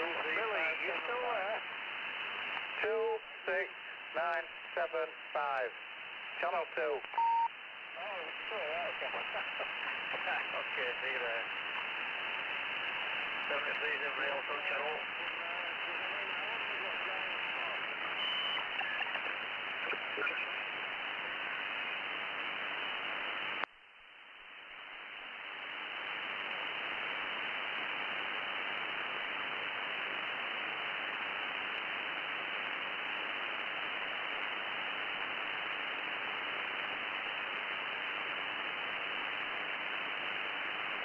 Billy, you still there? 26975. Channel 2. Oh, sorry, okay. Okay, see you there. 73s every else on channel.